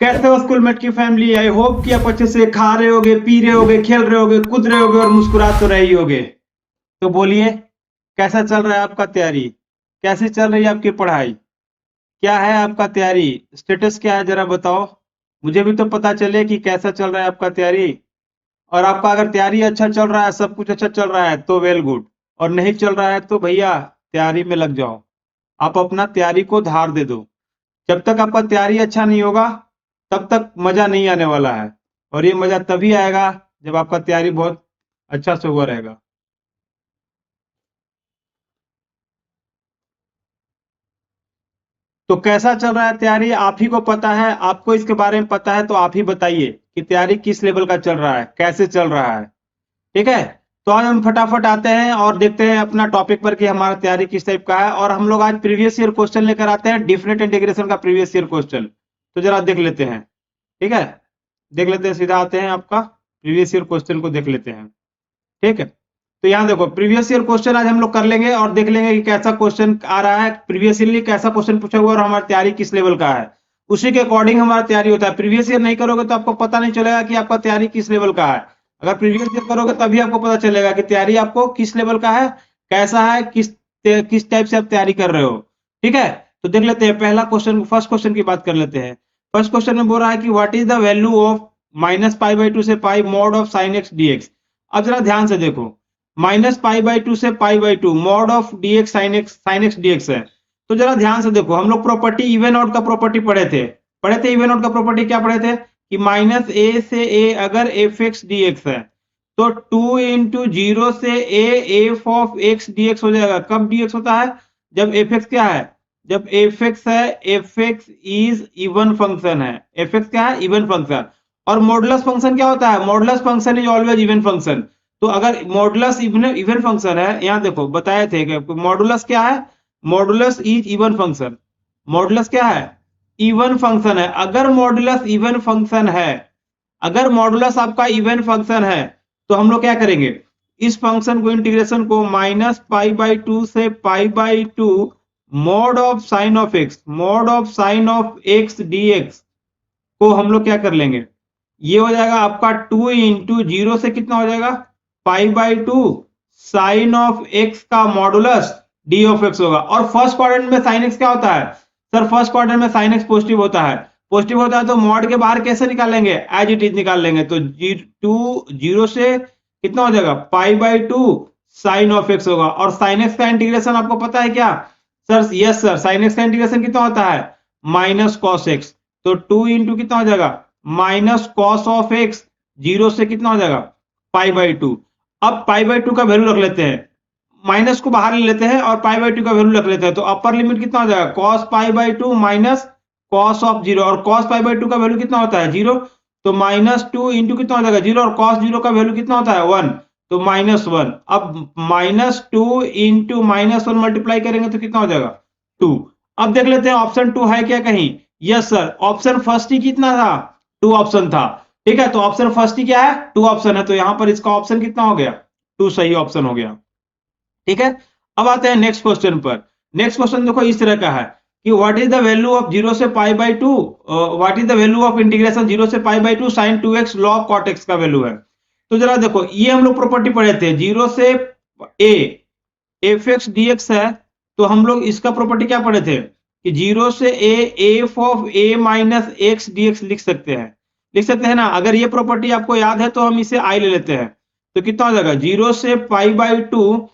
कैसे हो स्कूलमेट की फैमिली। आई होप कि आप अच्छे से खा रहे होगे, पी रहे होगे, खेल रहे होगे, कूद रहे होगे और मुस्कुरा तो रहे ही होगे। तो बोलिए, कैसा चल रहा है आपका तैयारी? कैसी चल रही है आपकी पढ़ाई? क्या है आपका तैयारी स्टेटस, क्या है जरा बताओ। मुझे भी तो पता चले कि कैसा चल रहा है आपका तैयारी। और आपका अगर तैयारी अच्छा चल रहा है, सब कुछ अच्छा चल रहा है तो वेल गुड। और नहीं चल रहा है तो भैया तैयारी में लग जाओ। आप अपना तैयारी को धार दे दो। जब तक आपका तैयारी अच्छा नहीं होगा तब तक मजा नहीं आने वाला है। और ये मजा तभी आएगा जब आपका तैयारी बहुत अच्छा से हुआ रहेगा। तो कैसा चल रहा है तैयारी, आप ही को पता है। आपको इसके बारे में पता है तो आप ही बताइए कि तैयारी किस लेवल का चल रहा है, कैसे चल रहा है। ठीक है। तो आज हम फटाफट आते हैं और देखते हैं अपना टॉपिक पर कि हमारा तैयारी किस टाइप का है। और हम लोग आज प्रीवियस ईयर क्वेश्चन लेकर आते हैं, डिफरेंट इंटीग्रेशन का प्रीवियस ईयर क्वेश्चन। तो जरा देख लेते हैं। ठीक है, देख लेते हैं, सीधा आते हैं, आपका प्रीवियस ईयर क्वेश्चन को देख लेते हैं। ठीक है। तो यहाँ देखो, प्रीवियस ईयर क्वेश्चन आज हम लोग कर लेंगे और देख लेंगे कि कैसा क्वेश्चन आ रहा है, प्रीवियस ईयरली कैसा क्वेश्चन पूछा हुआ और हमारी तैयारी किस लेवल का है। उसी के अकॉर्डिंग हमारा तैयारी होता है। प्रीवियस ईयर नहीं करोगे तो आपको पता नहीं चलेगा कि आपका तैयारी किस लेवल का है। अगर प्रीवियस ईयर करोगे तभी आपको पता चलेगा कि तैयारी आपको किस लेवल का है, कैसा है, किस टाइप से आप तैयारी कर रहे हो। ठीक है। तो देख लेते हैं पहला क्वेश्चन, फर्स्ट क्वेश्चन की बात कर लेते हैं। फर्स्ट क्वेश्चन में बोल रहा है कि what is the value of -π/2 से pi mod of sine x dx. अब जरा ध्यान से देखो, -π/2 से π/2 mod of dx sin x dx है। तो जरा ध्यान से देखो, हम लोग प्रॉपर्टी इवन आउट का प्रॉपर्टी पढ़े थे इवन आउट का प्रॉपर्टी क्या पढ़े थे कि -a से a अगर एफ एक्स डी एक्स है तो 2 इंटू 0 से a F of x D x हो जाएगा। कब dx होता है? जब एफ एक्स क्या है, जब एफ एक्स है, F X is even function है। एफ एक्स क्या है? Even function. और मॉडुलस फंक्शन क्या होता है? Modulus function is always even function. तो अगर मॉडुलस इवन फंक्शन है, यहां देखो बताए थे कि मॉडुलस क्या है, modulus is even function. Modulus क्या है? इवन फंक्शन है। अगर मॉडुलस इवन फंक्शन है, अगर मॉडुलस आपका इवन फंक्शन है तो हम लोग क्या करेंगे, इस फंक्शन को, इंटीग्रेशन को -π/2 से π/2 mod of sine of x, mod of sine of x dx को हम लोग क्या कर लेंगे, ये हो जाएगा आपका 2 इंटू 0 से कितना हो जाएगा, π/2 साइन ऑफ एक्स का मॉडुलस डी ऑफ एक्स होगा। और फर्स्ट क्वाड्रेंट में साइन एक्स क्या होता है सर? फर्स्ट क्वाड्रेंट में साइन एक्स पॉजिटिव होता है। पॉजिटिव होता है तो मॉड के बाहर कैसे निकालेंगे? एज इट इज निकाल लेंगे। तो 0 से कितना हो जाएगा, π/2 साइन ऑफ एक्स होगा। और साइन एक्स का इंटीग्रेशन आपको पता है क्या sir? Yes sir, sign x का इंटीग्रेशन कितना होता है, माइनस कॉस एक्स। तो 2 इंटू कितना हो जाएगा, माइनस कॉस ऑफ एक्स, 0 से कितना हो जाएगा, π/2। अब π/2 का वैल्यू रख लेते हैं, माइनस को बाहर ले लेते हैं और π/2 का वैल्यू रख लेते हैं। तो अपर लिमिट कितना हो जाएगा, cos π/2 माइनस cos ऑफ 0। और cos π/2 का वैल्यू कितना होता है, 0। तो -2 इंटू कितना हो जाएगा, 0। और cos 0 का वैल्यू कितना होता है, 1। तो -1। अब -2 इंटू -1 मल्टीप्लाई करेंगे तो कितना हो जाएगा, 2। अब देख लेते हैं ऑप्शन 2 है क्या कहीं। यस सर, ऑप्शन फर्स्ट ही कितना था, 2 ऑप्शन था। ठीक है, तो ऑप्शन फर्स्ट ही क्या है, 2 ऑप्शन है। तो यहां पर इसका ऑप्शन कितना हो गया, 2 सही ऑप्शन हो गया। ठीक है। अब आते हैं नेक्स्ट क्वेश्चन पर। नेक्स्ट क्वेश्चन देखो इस तरह का है कि what is the value of 0 से π/2, what is the value of integration 0 से π/2 sin 2x log cot x का वैल्यू है। तो जरा देखो, ये हम लोग प्रॉपर्टी पढ़े थे, 0 से a एफ एक्स dx है। तो हम लोग इसका प्रॉपर्टी क्या पढ़े थे कि 0 से a F of a minus x dx लिख सकते हैं ना। अगर ये प्रॉपर्टी आपको याद है तो हम इसे i ले लेते हैं। तो कितना हो जाएगा, 0 से π/2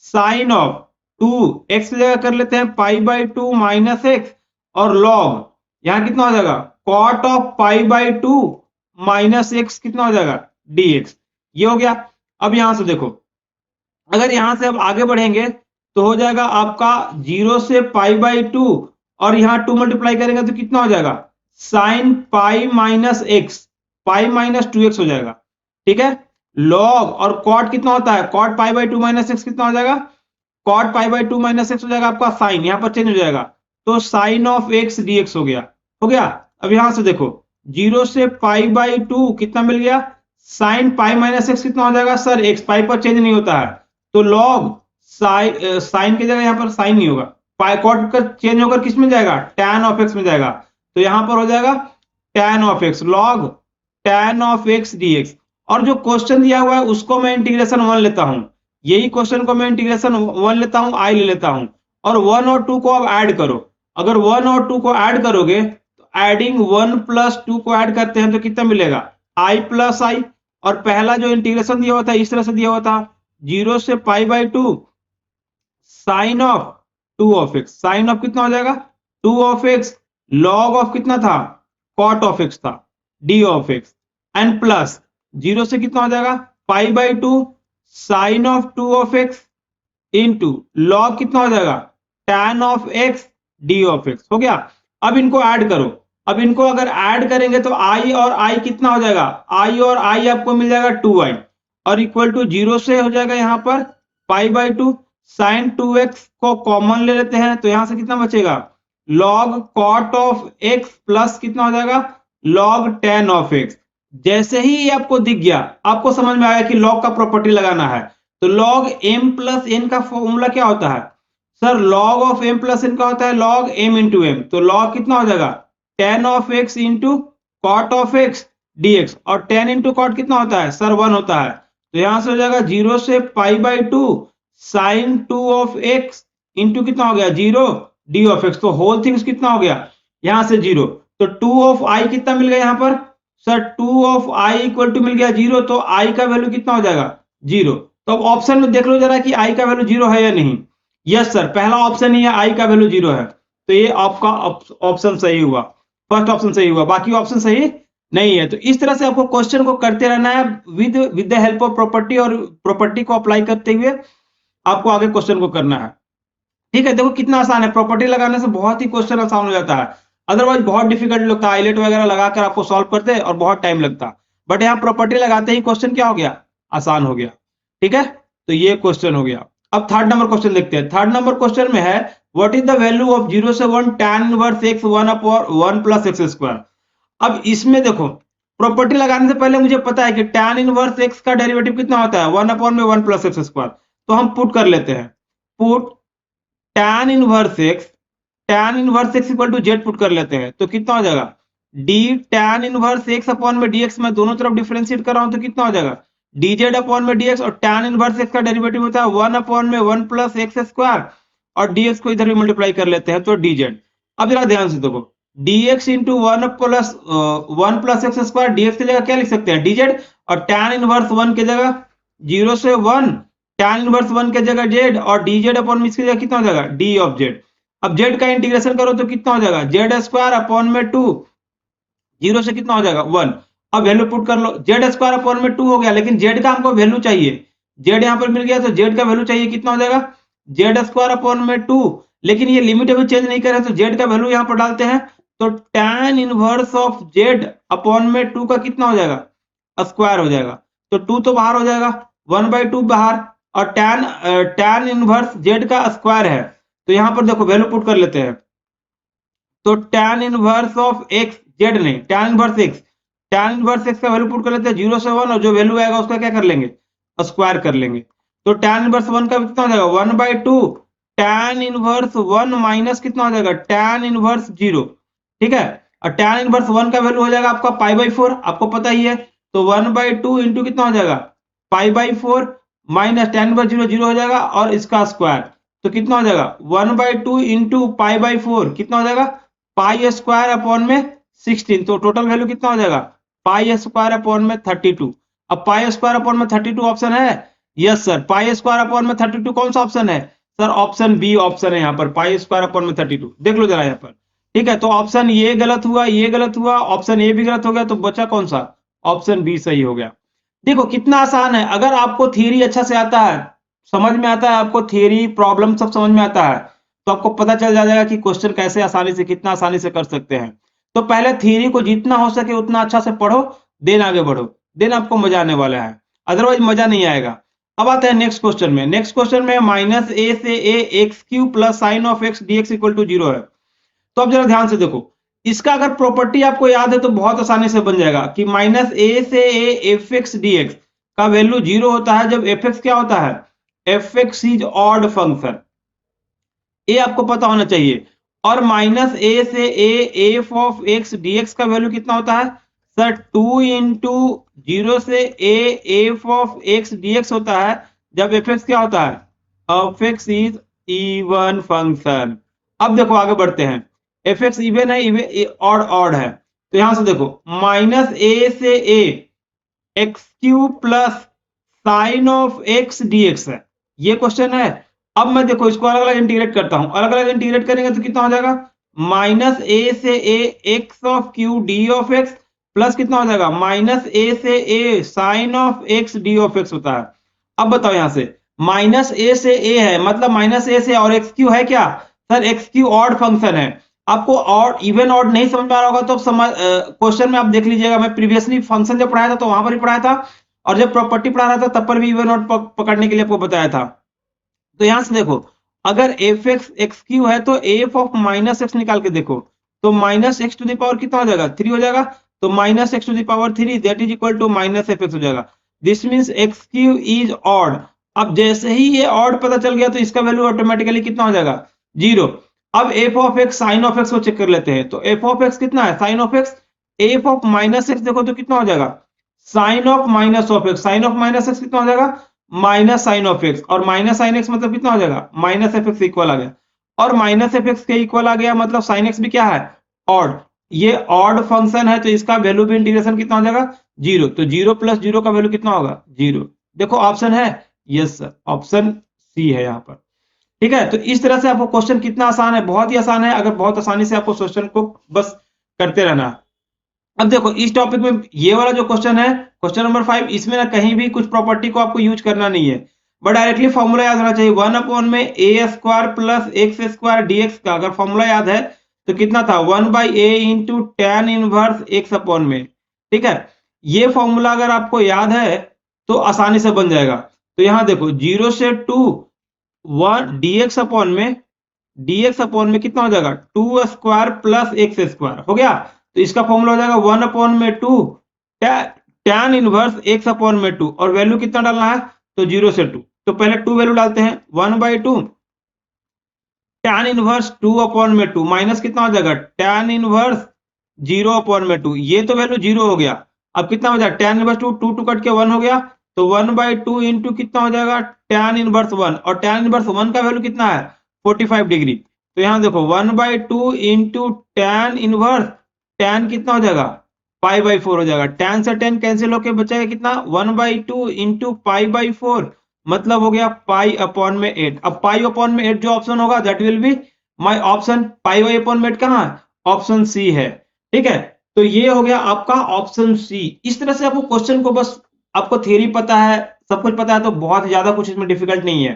साइन ऑफ 2 एक्स की जगह कर लेते हैं π/2 माइनस एक्स, और लॉग यहां कितना हो जाएगा, कॉट ऑफ π/2 माइनस एक्स कितना हो जाएगा, dx। ये हो गया। अब यहां से देखो, अगर यहां से अब आगे बढ़ेंगे तो हो जाएगा आपका 0 से π/2 और यहां 2 मल्टीप्लाई करेंगे तो कितना हो जाएगा, sign pi minus x, pi minus 2x हो जाएगा। ठीक है। लॉग और कॉट कितना होता है, कॉट π/2 माइनस एक्स कितना हो जाएगा, कॉट π/2 माइनस एक्स हो जाएगा आपका साइन, यहां पर चेंज हो जाएगा। तो साइन ऑफ एक्स dx हो गया। अब यहां से देखो, 0 से π/2 कितना मिल गया, साइन पाई माइनस एक्स कितना हो जाएगा सर, एक्स, पाई पर चेंज नहीं होता है। तो लॉग साइन की जगह यहां पर साइन नहीं होगा, पाई कॉट का चेंज होकर किस में जाएगा, टैन ऑफ एक्स में जाएगा। तो यहां पर हो जाएगा tan of x, log tan of x dx। और जो क्वेश्चन दिया हुआ है उसको मैं इंटीग्रेशन 1 लेता हूं, यही क्वेश्चन को मैं इंटीग्रेशन 1 लेता हूं, i ले लेता हूं, और 1 और 2 को अब ऐड करो। अगर 1 और 2 को ऐड करोगे तो एडिंग 1 प्लस 2 को ऐड करते हैं तो कितना मिलेगा, i प्लस आई। और पहला जो इंटीग्रेशन दिया हुआ था इस तरह से दिया हुआ था, 0 से pi by 2 sine of 2 of x, sine of कितना हो जाएगा 2 ऑफ x, लॉग ऑफ कितना था कॉट ऑफ x था, d of x, and plus 0 से कितना हो जाएगा pi by 2 sine of 2 of x into log कितना हो जाएगा tan of x d of x हो गया। अब इनको ऐड करो, अब इनको अगर ऐड करेंगे तो i और i कितना हो जाएगा, i और i आपको मिल जाएगा 2i, और इक्वल टू 0 से हो जाएगा यहाँ पर पाई बाई 2 साइन 2x को कॉमन ले लेते हैं तो यहां से कितना बचेगा log cot of x plus कितना हो जाएगा लॉग tan ऑफ x। जैसे ही ये आपको दिख गया, आपको समझ में आया कि लॉग का प्रॉपर्टी लगाना है, तो लॉग m प्लस n का फॉर्मूला क्या होता है sir, log of m plus n का होता है लॉग m इंटू m, तो लॉग कितना हो जाएगा tan of x into cot of x dx, और tan इंटू कॉट कितना होता है सर 1 होता है, तो यहां से हो जाएगा 0 से pi by 2 sine 2 of x into कितना हो गया 0 d ऑफ x, तो होल थिंग्स कितना हो गया यहां से 0, तो 2 ऑफ i कितना मिल गया यहां पर sir 2 of i equal to मिल गया 0, तो i का वैल्यू कितना हो जाएगा 0। तो अब ऑप्शन में देख लो जरा कि i का वैल्यू 0 है या नहीं। यस सर, पहला ऑप्शन ही है i का वैल्यू 0 है, तो ये आपका ऑप्शन सही हुआ, फर्स्ट ऑप्शन सही हुआ, बाकी ऑप्शन सही नहीं है। तो इस तरह से आपको क्वेश्चन को करते रहना है with the help of property, और प्रॉपर्टी को अप्लाई करते हुए आपको आगे क्वेश्चन को करना है। ठीक है, देखो कितना आसान है, प्रॉपर्टी लगाने से बहुत ही क्वेश्चन आसान हो जाता है, अदरवाइज बहुत डिफिकल्ट लगता है, आइलेट वगैरह लगाकर आपको सॉल्व करते और बहुत टाइम लगता, बट यहाँ प्रॉपर्टी लगाते ही क्वेश्चन क्या हो गया आसान हो गया। ठीक है, तो ये क्वेश्चन हो गया। अब थर्ड नंबर क्वेश्चन देखते हैं। थर्ड नंबर क्वेश्चन में है what is the value of 0 से 1 tan inverse x 1 upon 1 plus x square. अब इसमें देखो प्रॉपर्टी लगाने से पहले मुझे पता है कि tan इनवर्स x का डेरिवेटिव कितना होता है 1 अपॉन में 1 प्लस एक्स स्क्वायर, तो हम पुट कर लेते हैं, put tan inverse x equal to Z put कर लेते हैं, तो कितना हो जाएगा d tan inverse x upon में dx, मैं दोनों तरफ डिफरेंशिएट कर रहा हूं तो कितना हो जाएगा dz अपॉन में dx, और tan इनवर्स x का डेरिवेटिव होता है 1 अपॉन में 1 प्लस एक्स स्क्वायर, और dx को इधर भी मल्टीप्लाई कर लेते हैं तो dz। अब जरा ध्यान से देखो dx into 1 plus x square, dx की जगह क्या लिख सकते हैं dz, और tan इनवर्स 1 की जगह 0 से 1 tan इनवर्स 1 के जगह z, और dz अपॉन में इसकी जगह कितना हो जाएगा d ऑफ z। अब z का इंटीग्रेशन करो तो कितना हो जाएगा z स्क्वायर अपॉन में 2, 0 से कितना हो जाएगा 1। अब वैल्यू पुट कर लो, z स्क्वायर अपॉन में 2 हो गया, लेकिन z का हमको वैल्यू चाहिए, z यहाँ पर मिल गया तो z का वैल्यू चाहिए, कितना हो जाएगा z स्क्वायर अपॉन में 2, लेकिन ये लिमिट अभी चेंज नहीं कर रहे तो z का वैल्यू यहाँ पर डालते हैं, तो tan inverse of z upon में 2 का कितना हो जाएगा स्क्वायर हो जाएगा, तो 2 तो बाहर हो जाएगा 1/2 बाहर, और tan इनवर्स z का स्क्वायर है, तो यहां पर देखो वैल्यू पुट कर लेते हैं, तो tan inverse of x, z नहीं tan इनवर्स x का वैल्यू पुट कर लेते हैं 0 से 1, और जो वैल्यू आएगा उसका क्या कर लेंगे स्क्वायर कर लेंगे, तो tan इनवर्स 1 का कितना हो जाएगा 1/2 tan इनवर्स 1 माइनस कितना हो जाएगा tan इनवर्स 0। ठीक है, और tan इनवर्स 1 का वैल्यू हो जाएगा आपका π/4, आपको पता ही है, तो 1/2 इंटू कितना हो जाएगा π/4 माइनस tan इनवर्स 0 0 हो जाएगा, और इसका स्क्वायर, तो कितना हो जाएगा 1/2 इंटू π/4 कितना हो जाएगा पाई स्क्वायर अपॉन में 16, तो टोटल वैल्यू कितना हो जाएगा पाई स्क्वायर अपॉन में 32। अब पाई स्क्वायर अपॉन में 32 ऑप्शन है, yes sir, pi square upon में 32 कौन सा ऑप्शन है सर, ऑप्शन बी ऑप्शन है यहाँ पर, पाई स्क्वायर अपॉन में 32, देख लो जरा यहाँ पर। ठीक है, तो ऑप्शन ये गलत हुआ, ये गलत हुआ, ऑप्शन ए भी गलत हो गया, तो बचा कौन सा ऑप्शन बी सही हो गया। देखो कितना आसान है, अगर आपको थियरी अच्छा से आता है, समझ में आता है, आपको थियरी प्रॉब्लम सब समझ में आता है, तो आपको पता चल जाएगा कि क्वेश्चन कैसे आसानी से कितना आसानी से कर सकते हैं। तो पहले थियरी को जितना हो सके उतना अच्छा से पढ़ो, देन आगे बढ़ो, देन आपको मजा आने वाला है, अदरवाइज मजा नहीं आएगा। अब आते हैं नेक्स्ट क्वेश्चन में। नेक्स्ट क्वेश्चन में माइनस ए से A x cube plus sine of x dx equal to 0 है। तो अब जरा ध्यान से देखो, इसका अगर प्रॉपर्टी आपको याद है तो बहुत आसानी से बन जाएगा कि माइनस ए से ए एफ एक्स डीएक्स का वैल्यू 0 होता है जब एफ एक्स क्या होता है F X is odd function. ये आपको पता होना चाहिए, और माइनस ए से A F of x DX का वैल्यू कितना होता है सर 2 इंटू 0 से A F of x DX होता है जब एफ एक्स क्या होता है F X is even function. अब देखो आगे बढ़ते हैं, एफ एक्स इवन है इवन ऑड ऑड है, तो यहां से देखो माइनस ए से A x cube plus sine of x dx है, ये क्वेश्चन है। अब मैं देखो इसको अलग अलग इंटीग्रेट करता हूं, अलग अलग इंटीग्रेट करेंगे तो कितना हो जाएगा माइनस ए से A x of Q D of x plus कितना हो जाएगा माइनस ए से A sine of x D of x होता है। अब बताओ यहां से माइनस ए से ए है मतलब माइनस ए से और एक्स क्यू है क्या sir, x Q odd function है। आपको ऑड इवन ऑड नहीं समझ में आ रहा होगा तो क्वेश्चन में आप देख लीजिएगा, मैं प्रीवियसली फंक्शन जब पढ़ाया था तो वहां पर ही पढ़ाया था, और जब प्रॉपर्टी पढ़ा रहा था तब पर भी इवन ऑड पकड़ने के लिए आपको बताया था। तो यहां से देखो अगर एफ एक्स एक्स क्यू है तो एफ ऑफ माइनस एक्स निकाल के देखो, तो minus x to the power कितना हो जाएगा 3 हो जाएगा, तो minus x to the power 3 that is equal to minus F X हो जाएगा। This means X cube is odd. अब जैसे ही ये ऑड पता चल गया तो इसका वैल्यू ऑटोमेटिकली कितना हो जाएगा 0। अब f of x sine of x को चेक कर लेते हैं, तो एफ ऑफ एक्स कितना है sine of x, f of minus x देखो तो कितना हो जाएगा sine of minus of x, sine of minus x कितना हो जाएगा माइनस साइन ऑफ एक्स, और माइनस साइन एक्स मतलब कितना हो जाएगा माइनस एफ एक्स इक्वल आ गया, और माइनस एफ एक्स के इक्वल आ गया मतलब साइन एक्स भी क्या है ऑड, ये ऑड फंक्शन है तो इसका वैल्यू भी इंटीग्रेशन कितना हो जाएगा 0, तो 0 प्लस 0 का वैल्यू कितना होगा 0। देखो ऑप्शन है यस सर, ऑप्शन सी है यहाँ पर। ठीक है, तो इस तरह से आपको क्वेश्चन कितना आसान है, बहुत ही आसान है, अगर बहुत आसानी से आपको क्वेश्चन को बस करते रहना है। अब देखो इस टॉपिक में ये वाला जो क्वेश्चन है क्वेश्चन नंबर 5, इसमें ना कहीं भी कुछ प्रॉपर्टी को आपको यूज करना नहीं है, बट डायरेक्टली फॉर्मूला याद होना चाहिए 1 अपॉन में A square plus x square dx का अगर फॉर्मूला याद है तो कितना था 1 by A into tan inverse x upon में। ठीक है, ये फॉर्मूला अगर आपको याद है तो आसानी से बन जाएगा। तो यहां देखो 0 से 2 1 डीएक्स अपॉन में कितना हो जाएगा 2 स्क्वायर प्लस एक्स स्क्वायर हो गया, तो इसका फॉर्मूला हो जाएगा 1 अपॉन में 2 tan इनवर्स एक्स अपॉन में 2, और वैल्यू कितना डालना है तो 0 से 2, तो पहले 2 वैल्यू डालते हैं 1 बाई 2 tan इनवर्स 2 अपॉन में 2 माइनस कितना हो जाएगा tan इनवर्स 0 अपॉन में 2, ये तो वैल्यू 0 हो गया। अब कितना हो जाएगा tan इनवर्स 2 2 कट के 1 हो गया, तो 1 बाई 2 इंटू कितना हो जाएगा tan इनवर्स 1, और tan इनवर्स 1 का वैल्यू कितना है 45 डिग्री, तो यहां देखो 1 by 2 into tan inverse tan कितना हो जाएगा पाई बाई 4 हो जाएगा, tan से tan कैंसिल होके बचेगा कितना 1 बाई 2 इंटू पाई बाई 4, मतलब हो गया पाई अपॉन में 8। अब पाई अपॉन में 8 जो ऑप्शन होगा that will be my option, pi by upon में 8 कहां है ऑप्शन सी है। ठीक है, तो ये हो गया आपका ऑप्शन सी। इस तरह से आपको क्वेश्चन को बस आपको थ्योरी पता है सब कुछ पता है तो बहुत ज्यादा कुछ इसमें डिफिकल्ट नहीं है।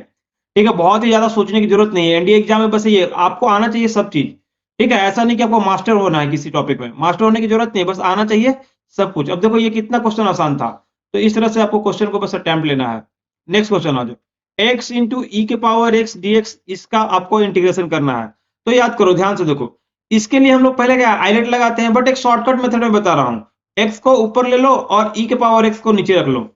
ठीक है, बहुत ही ज्यादा सोचने की जरूरत नहीं है, एनडीए एग्जाम में बस ये आपको आना चाहिए सब चीज। ठीक है, ऐसा नहीं कि आपको मास्टर होना है किसी टॉपिक में, मास्टर होने की जरूरत नहीं है, बस आना चाहिए सब कुछ। अब देखो ये कितना क्वेश्चन आसान था, तो इस तरह से आपको क्वेश्चन को बस अटेम्प्ट लेना है। नेक्स्ट क्वेश्चन आ जाओ, x इंटू ई के पावर एक्स dx, इसका आपको इंटीग्रेशन करना है। तो याद करो ध्यान से देखो, इसके लिए हम लोग पहले क्या आइलेट लगाते हैं, बट एक शॉर्टकट मेथड में बता रहा हूं। x को ऊपर ले लो और e के पावर x को नीचे रख लो,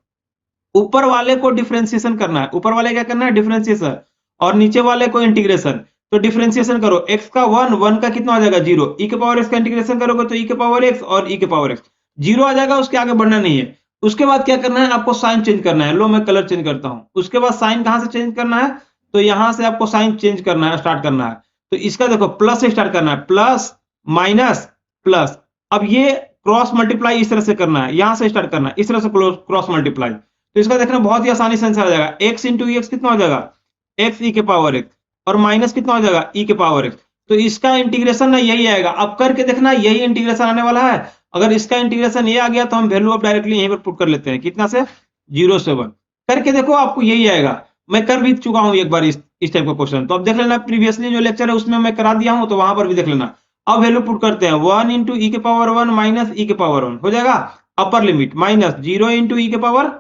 ऊपर वाले को डिफरेंशिएशन करना है, ऊपर वाले क्या करना है डिफरेंशिएशन, और नीचे वाले को इंटीग्रेशन। तो डिफरेंशिएशन करो, x का 1 1 का कितना आ जाएगा 0, e के पावर x का इंटीग्रेशन करोगे तो e के पावर x और e के पावर x 0 आ जाएगा, उसके आगे बढ़ना नहीं है। उसके बाद क्या करना है आपको साइन चेंज करना है, लो मैं कलर चेंज करता हूं। उसके बाद साइन कहां से चेंज करना है, तो यहां से आपको साइन चेंज करना है, स्टार्ट करना है। तो इसका देखो प्लस से स्टार्ट करना है, प्लस माइनस प्लस। अब ये क्रॉस मल्टीप्लाई इस तरह से करना है, यहां से स्टार्ट करना है इस तरह से क्रॉस मल्टीप्लाई। तो इसका देखना बहुत ही आसानी से आंसर आ जाएगा, x इंटू एक्स कितना हो जाएगा x e के पावर x, और माइनस कितना हो जाएगा e के पावर x। तो इसका इंटीग्रेशन ना यही आएगा, अब करके देखना यही इंटीग्रेशन आने वाला है। अगर इसका इंटीग्रेशन ये आ गया तो हम वैल्यू अब डायरेक्टली यहीं पर पुट कर लेते हैं, कितना से 0 से 1 करके देखो आपको यही आएगा। मैं कर भी चुका हूं एक बार इस टाइप का क्वेश्चन, तो अब देख लेना प्रीवियसली जो लेक्चर है उसमें मैं करा दिया हूं, तो वहां पर भी देख लेना। अब वैल्यू पुट करते हैं 1 इंटू ई के पावर 1 माइनस ई के पावर 1 हो जाएगा, upper limit minus 0 into e के power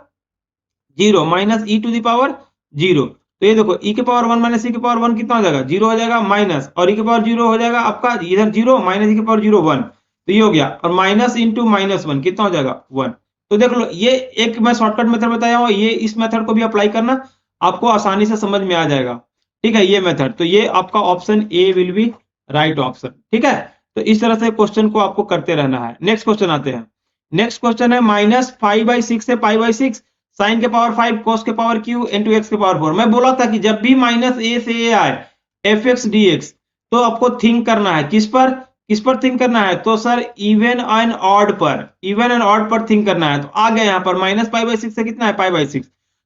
0 minus e to the power 0। तो ये देखो e के पावर 1 माइनस e के पावर 1 कितना हो जाएगा 0 हो जाएगा, माइनस और e के पावर 0 हो जाएगा आपका इधर 0 माइनस e के पावर 0 1, तो ये हो गया, और माइनस इंटू माइनस 1 कितना हो जाएगा 1। तो देख लो ये एक मैं शॉर्टकट मेथड बताया हूँ, ये इस मेथड को भी अप्लाई करना, आपको आसानी से समझ में आ जाएगा। ठीक है, ये मेथड, तो ये आपका option A will be right option. ठीक है, तो इस तरह से क्वेश्चन को आपको करते रहना है। नेक्स्ट क्वेश्चन आते हैं। नेक्स्ट क्वेश्चन है -5/6 से π/6 साइन के पावर 5 cos के पावर q इंटू एक्स के पावर 4। मैं बोला था कि जब भी -a से a आए एफ एक्स डी एक्स, तो आपको थिंक करना है किस पर थिंक करना है, तो सर इवन एंड ऑड पर, इवन एंड ऑड पर थिंक करना है। तो आ गया यहाँ पर -π/6 से कितना है π/6।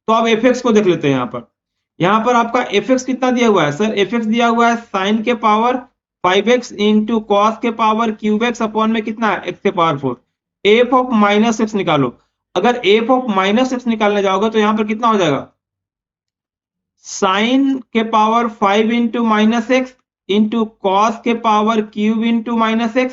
तो अब एफ एक्स को देख लेते हैं। यहाँ पर आपका एफ एक्स कितना दिया हुआ है सर, एफ एक्स दिया हुआ है साइन के पावर 5x इंटू कॉस के पावर क्यूब एक्स अपॉन में कितना है एक्स के पावर 4। एफ ऑफ -x निकालो। अगर एफ ऑफ -x निकालने जाओगे तो यहाँ पर कितना हो जाएगा, साइन के power 5 into -x into cos के power cube into -x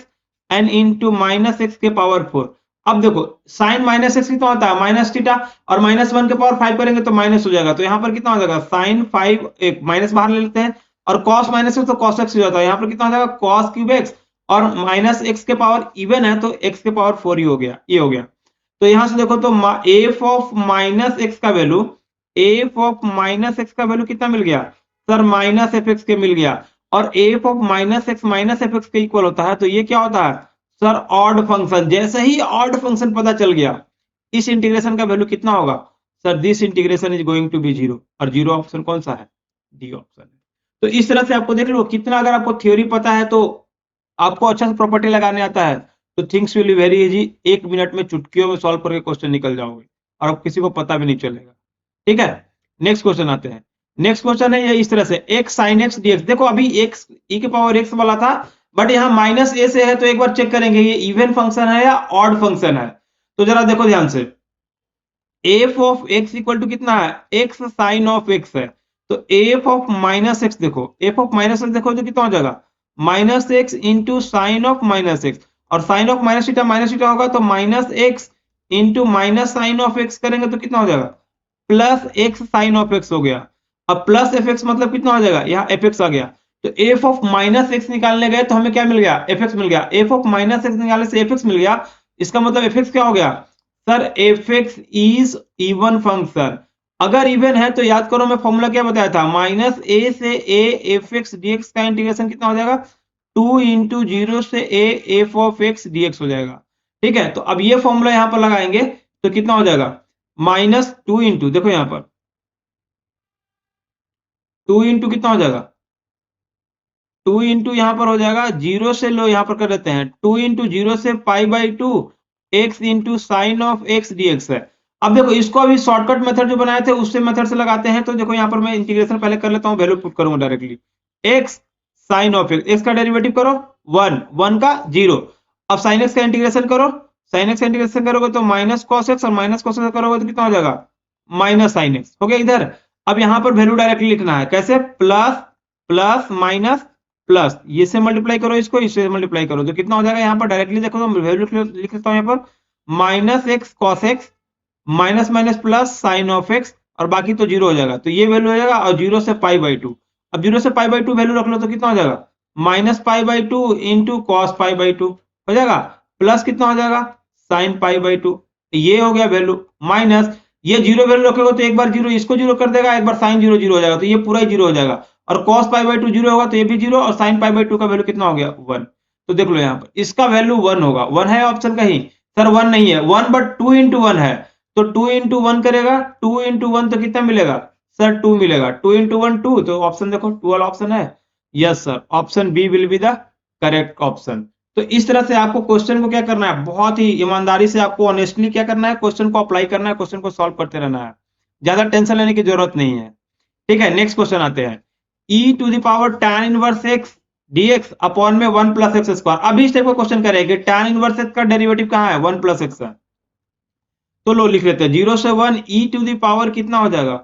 and into -x के पावर 4। अब देखो साइन -x कितना होता है माइनस थीटा, और -1 के पावर 5 करेंगे तो माइनस हो जाएगा। तो यहाँ पर कितना हो जाएगा साइन 5, एक माइनस बाहर ले लेते हैं, और cos -x तो cos x हो जाता है। यहाँ पर कितना हो जाएगा cos क्यूब x, और -x के पावर इवन है तो x के पावर 4 ही हो गया, ये हो गया। तो यहाँ से देखो तो एफ ऑफ -x का वैल्यू, एफ ऑफ -x का वैल्यू कितना मिल गया सर -fx के मिल गया, और एफ ऑफ -x -fx के इक्वल होता है। तो ये क्या होता है सर ऑड फंक्शन। जैसे ही ऑड फंक्शन पता चल गया, इस इंटीग्रेशन का वैल्यू कितना होगा sir, this integration is going to be 0, और 0 ऑप्शन कौन सा है, डी ऑप्शन है। तो इस तरह से आपको देख लो कितना, अगर आपको थ्योरी पता है तो आपको अच्छा से प्रॉपर्टी लगाने आता है, तो things will be very easy. 1 minute में चुटकियों में सॉल्व करके क्वेश्चन निकल जाओगे, और अब किसी को पता भी नहीं चलेगा। ठीक है, नेक्स्ट क्वेश्चन आते हैं। नेक्स्ट क्वेश्चन है ये इस तरह से, x sin x dx। देखो अभी x e के पावर x वाला था, बट यहाँ -a से है, तो एक बार चेक करेंगे ये इवन फंक्शन है या ऑड फंक्शन है। तो जरा देखो ध्यान से, f of x equal to कितना है x साइन ऑफ x है। तो एफ ऑफ -x देखो, एफ ऑफ -x देखो तो कितना हो जाएगा -x into sine of -x, और साइन ऑफ -θ होगा तो -x into minus sine of x करेंगे तो कितना हो जाएगा plus x sine of x हो गया। अब प्लस एफ एक्स मतलब कितना हो जाएगा, यहाँ एफ एक्स आ गया। तो एफ ऑफ -x निकालने गए तो हमें क्या मिल गया, एफ एक्स मिल गया। एफ ऑफ -x निकालने से एफ एक्स मिल गया, इसका मतलब एफ एक्स क्या हो गया sir, F X is even function. अगर इवन है तो याद करो मैं फॉर्मूला क्या बताया था, -a से a एफ एक्स dx का इंटीग्रेशन कितना हो जाएगा 2 इंटू 0 से a F of x dx हो जाएगा। ठीक है, तो अब ये फॉर्मूला यहां पर लगाएंगे तो कितना हो जाएगा -2 इंटू, देखो यहां पर 2 इंटू कितना हो जाएगा 2 इंटू यहां पर हो जाएगा 0 से लो यहां पर कर देते हैं 2 इंटू 0 से π/2 x into sine of x dx है। अब देखो इसको अभी शॉर्टकट मेथड जो बनाए थे उससे मेथड से लगाते हैं। तो देखो यहाँ पर मैं इंटीग्रेशन पहले कर लेता हूँ, वैल्यू पुट करूंगा directly, x sine of x का डेरिवेटिव करो 1 का 0। अब साइन x का इंटीग्रेशन करो, साइन x का इंटीग्रेशन करोगे तो माइनस cos x, और माइनस cos x करोगे तो कितना हो जाएगा माइनस साइन x हो गया इधर। अब यहाँ पर वैल्यू डायरेक्टली लिखना है, कैसे प्लस प्लस माइनस प्लस, ये से मल्टीप्लाई करो इसको, इससे मल्टीप्लाई करो तो कितना हो जाएगा यहाँ पर डायरेक्टली देखो तो वैल्यू लिख लेता हूँ यहाँ पर -x cos x minus minus plus sine of x, और बाकी तो 0 हो जाएगा। तो ये वैल्यू हो जाएगा, और 0 से π/2, अब 0 से π/2 वैल्यू रख लो तो कितना हो जाएगा -π/2 इंटू कॉस π/2 हो जाएगा, प्लस कितना हो जाएगा साइन π/2। ये हो गया वैल्यू, माइनस ये 0 वैल्यू रखोगे तो एक बार 0 इसको 0 कर देगा, एक बार साइन 0 0 हो जाएगा, तो ये पूरा ही 0 हो जाएगा, और cos π/2 0 होगा तो ये भी 0, और sin π/2 का वैल्यू कितना हो गया 1। तो देख लो यहाँ पर इसका वैल्यू 1 होगा। 1 है ऑप्शन कहीं सर, 1 नहीं है, 1 बट 2 इंटू 1 है, तो 2 इंटू 1 करेगा, 2 इंटू 1 तो कितना मिलेगा सर 2 मिलेगा, 2 इंटू 1 2, तो ऑप्शन देखो 2 वाला ऑप्शन है। Yes sir, option B will be the correct option. तो इस तरह से आपको क्वेश्चन को क्या करना है, बहुत ही ईमानदारी से आपको ऑनेस्टली क्या करना है, क्वेश्चन को अप्लाई करना है, क्वेश्चन को सॉल्व करते रहना है, ज्यादा टेंशन लेने की जरूरत नहीं है। ठीक है, नेक्स्ट क्वेश्चन आते हैं, e to the power tan inverse x dx upon में 1 प्लस एक्स स्क्वायर। अभी इस टाइप का क्वेश्चन करेंगे, tan इनवर्स x का डेरिवेटिव कहाँ है 1 प्लस एक्स है, तो लो लिख लेते हैं 0 से 1 e टू द पावर कितना हो जाएगा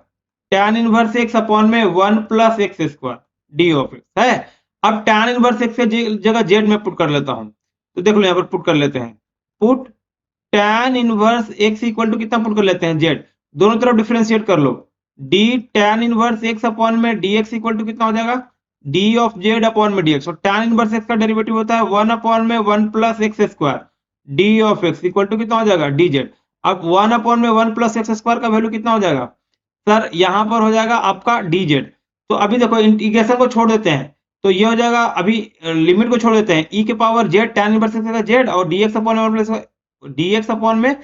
tan इनवर्स x अपॉन में 1 plus x square D of x है। अब tan इनवर्स x के जगह z में पुट कर लेता हूं, तो देख लो यहाँ पर पुट कर लेते हैं, put tan inverse x equal to कितना पुट कर लेते हैं z, दोनों तरफ डिफरेंशिएट कर लो, d tan inverse x upon में dx इक्वल टू कितना हो जाएगा d ऑफ z अपॉन में dx, और tan इनवर्स x का डेरिवेटिव होता है 1 अपॉन में 1 plus x square d of x equal to कितना हो जाएगा dz। अब 1 अपॉन में 1 प्लस एक्स स्क्वायर का वैल्यू कितना हो जाएगा सर, यहां पर हो जाएगा आपका dz। तो अभी देखो इंटीग्रेशन को छोड़ देते हैं, तो ये हो जाएगा, अभी लिमिट को छोड़ देते हैं, e के power z tan inverse x का z और dx अपॉन dx अपॉन में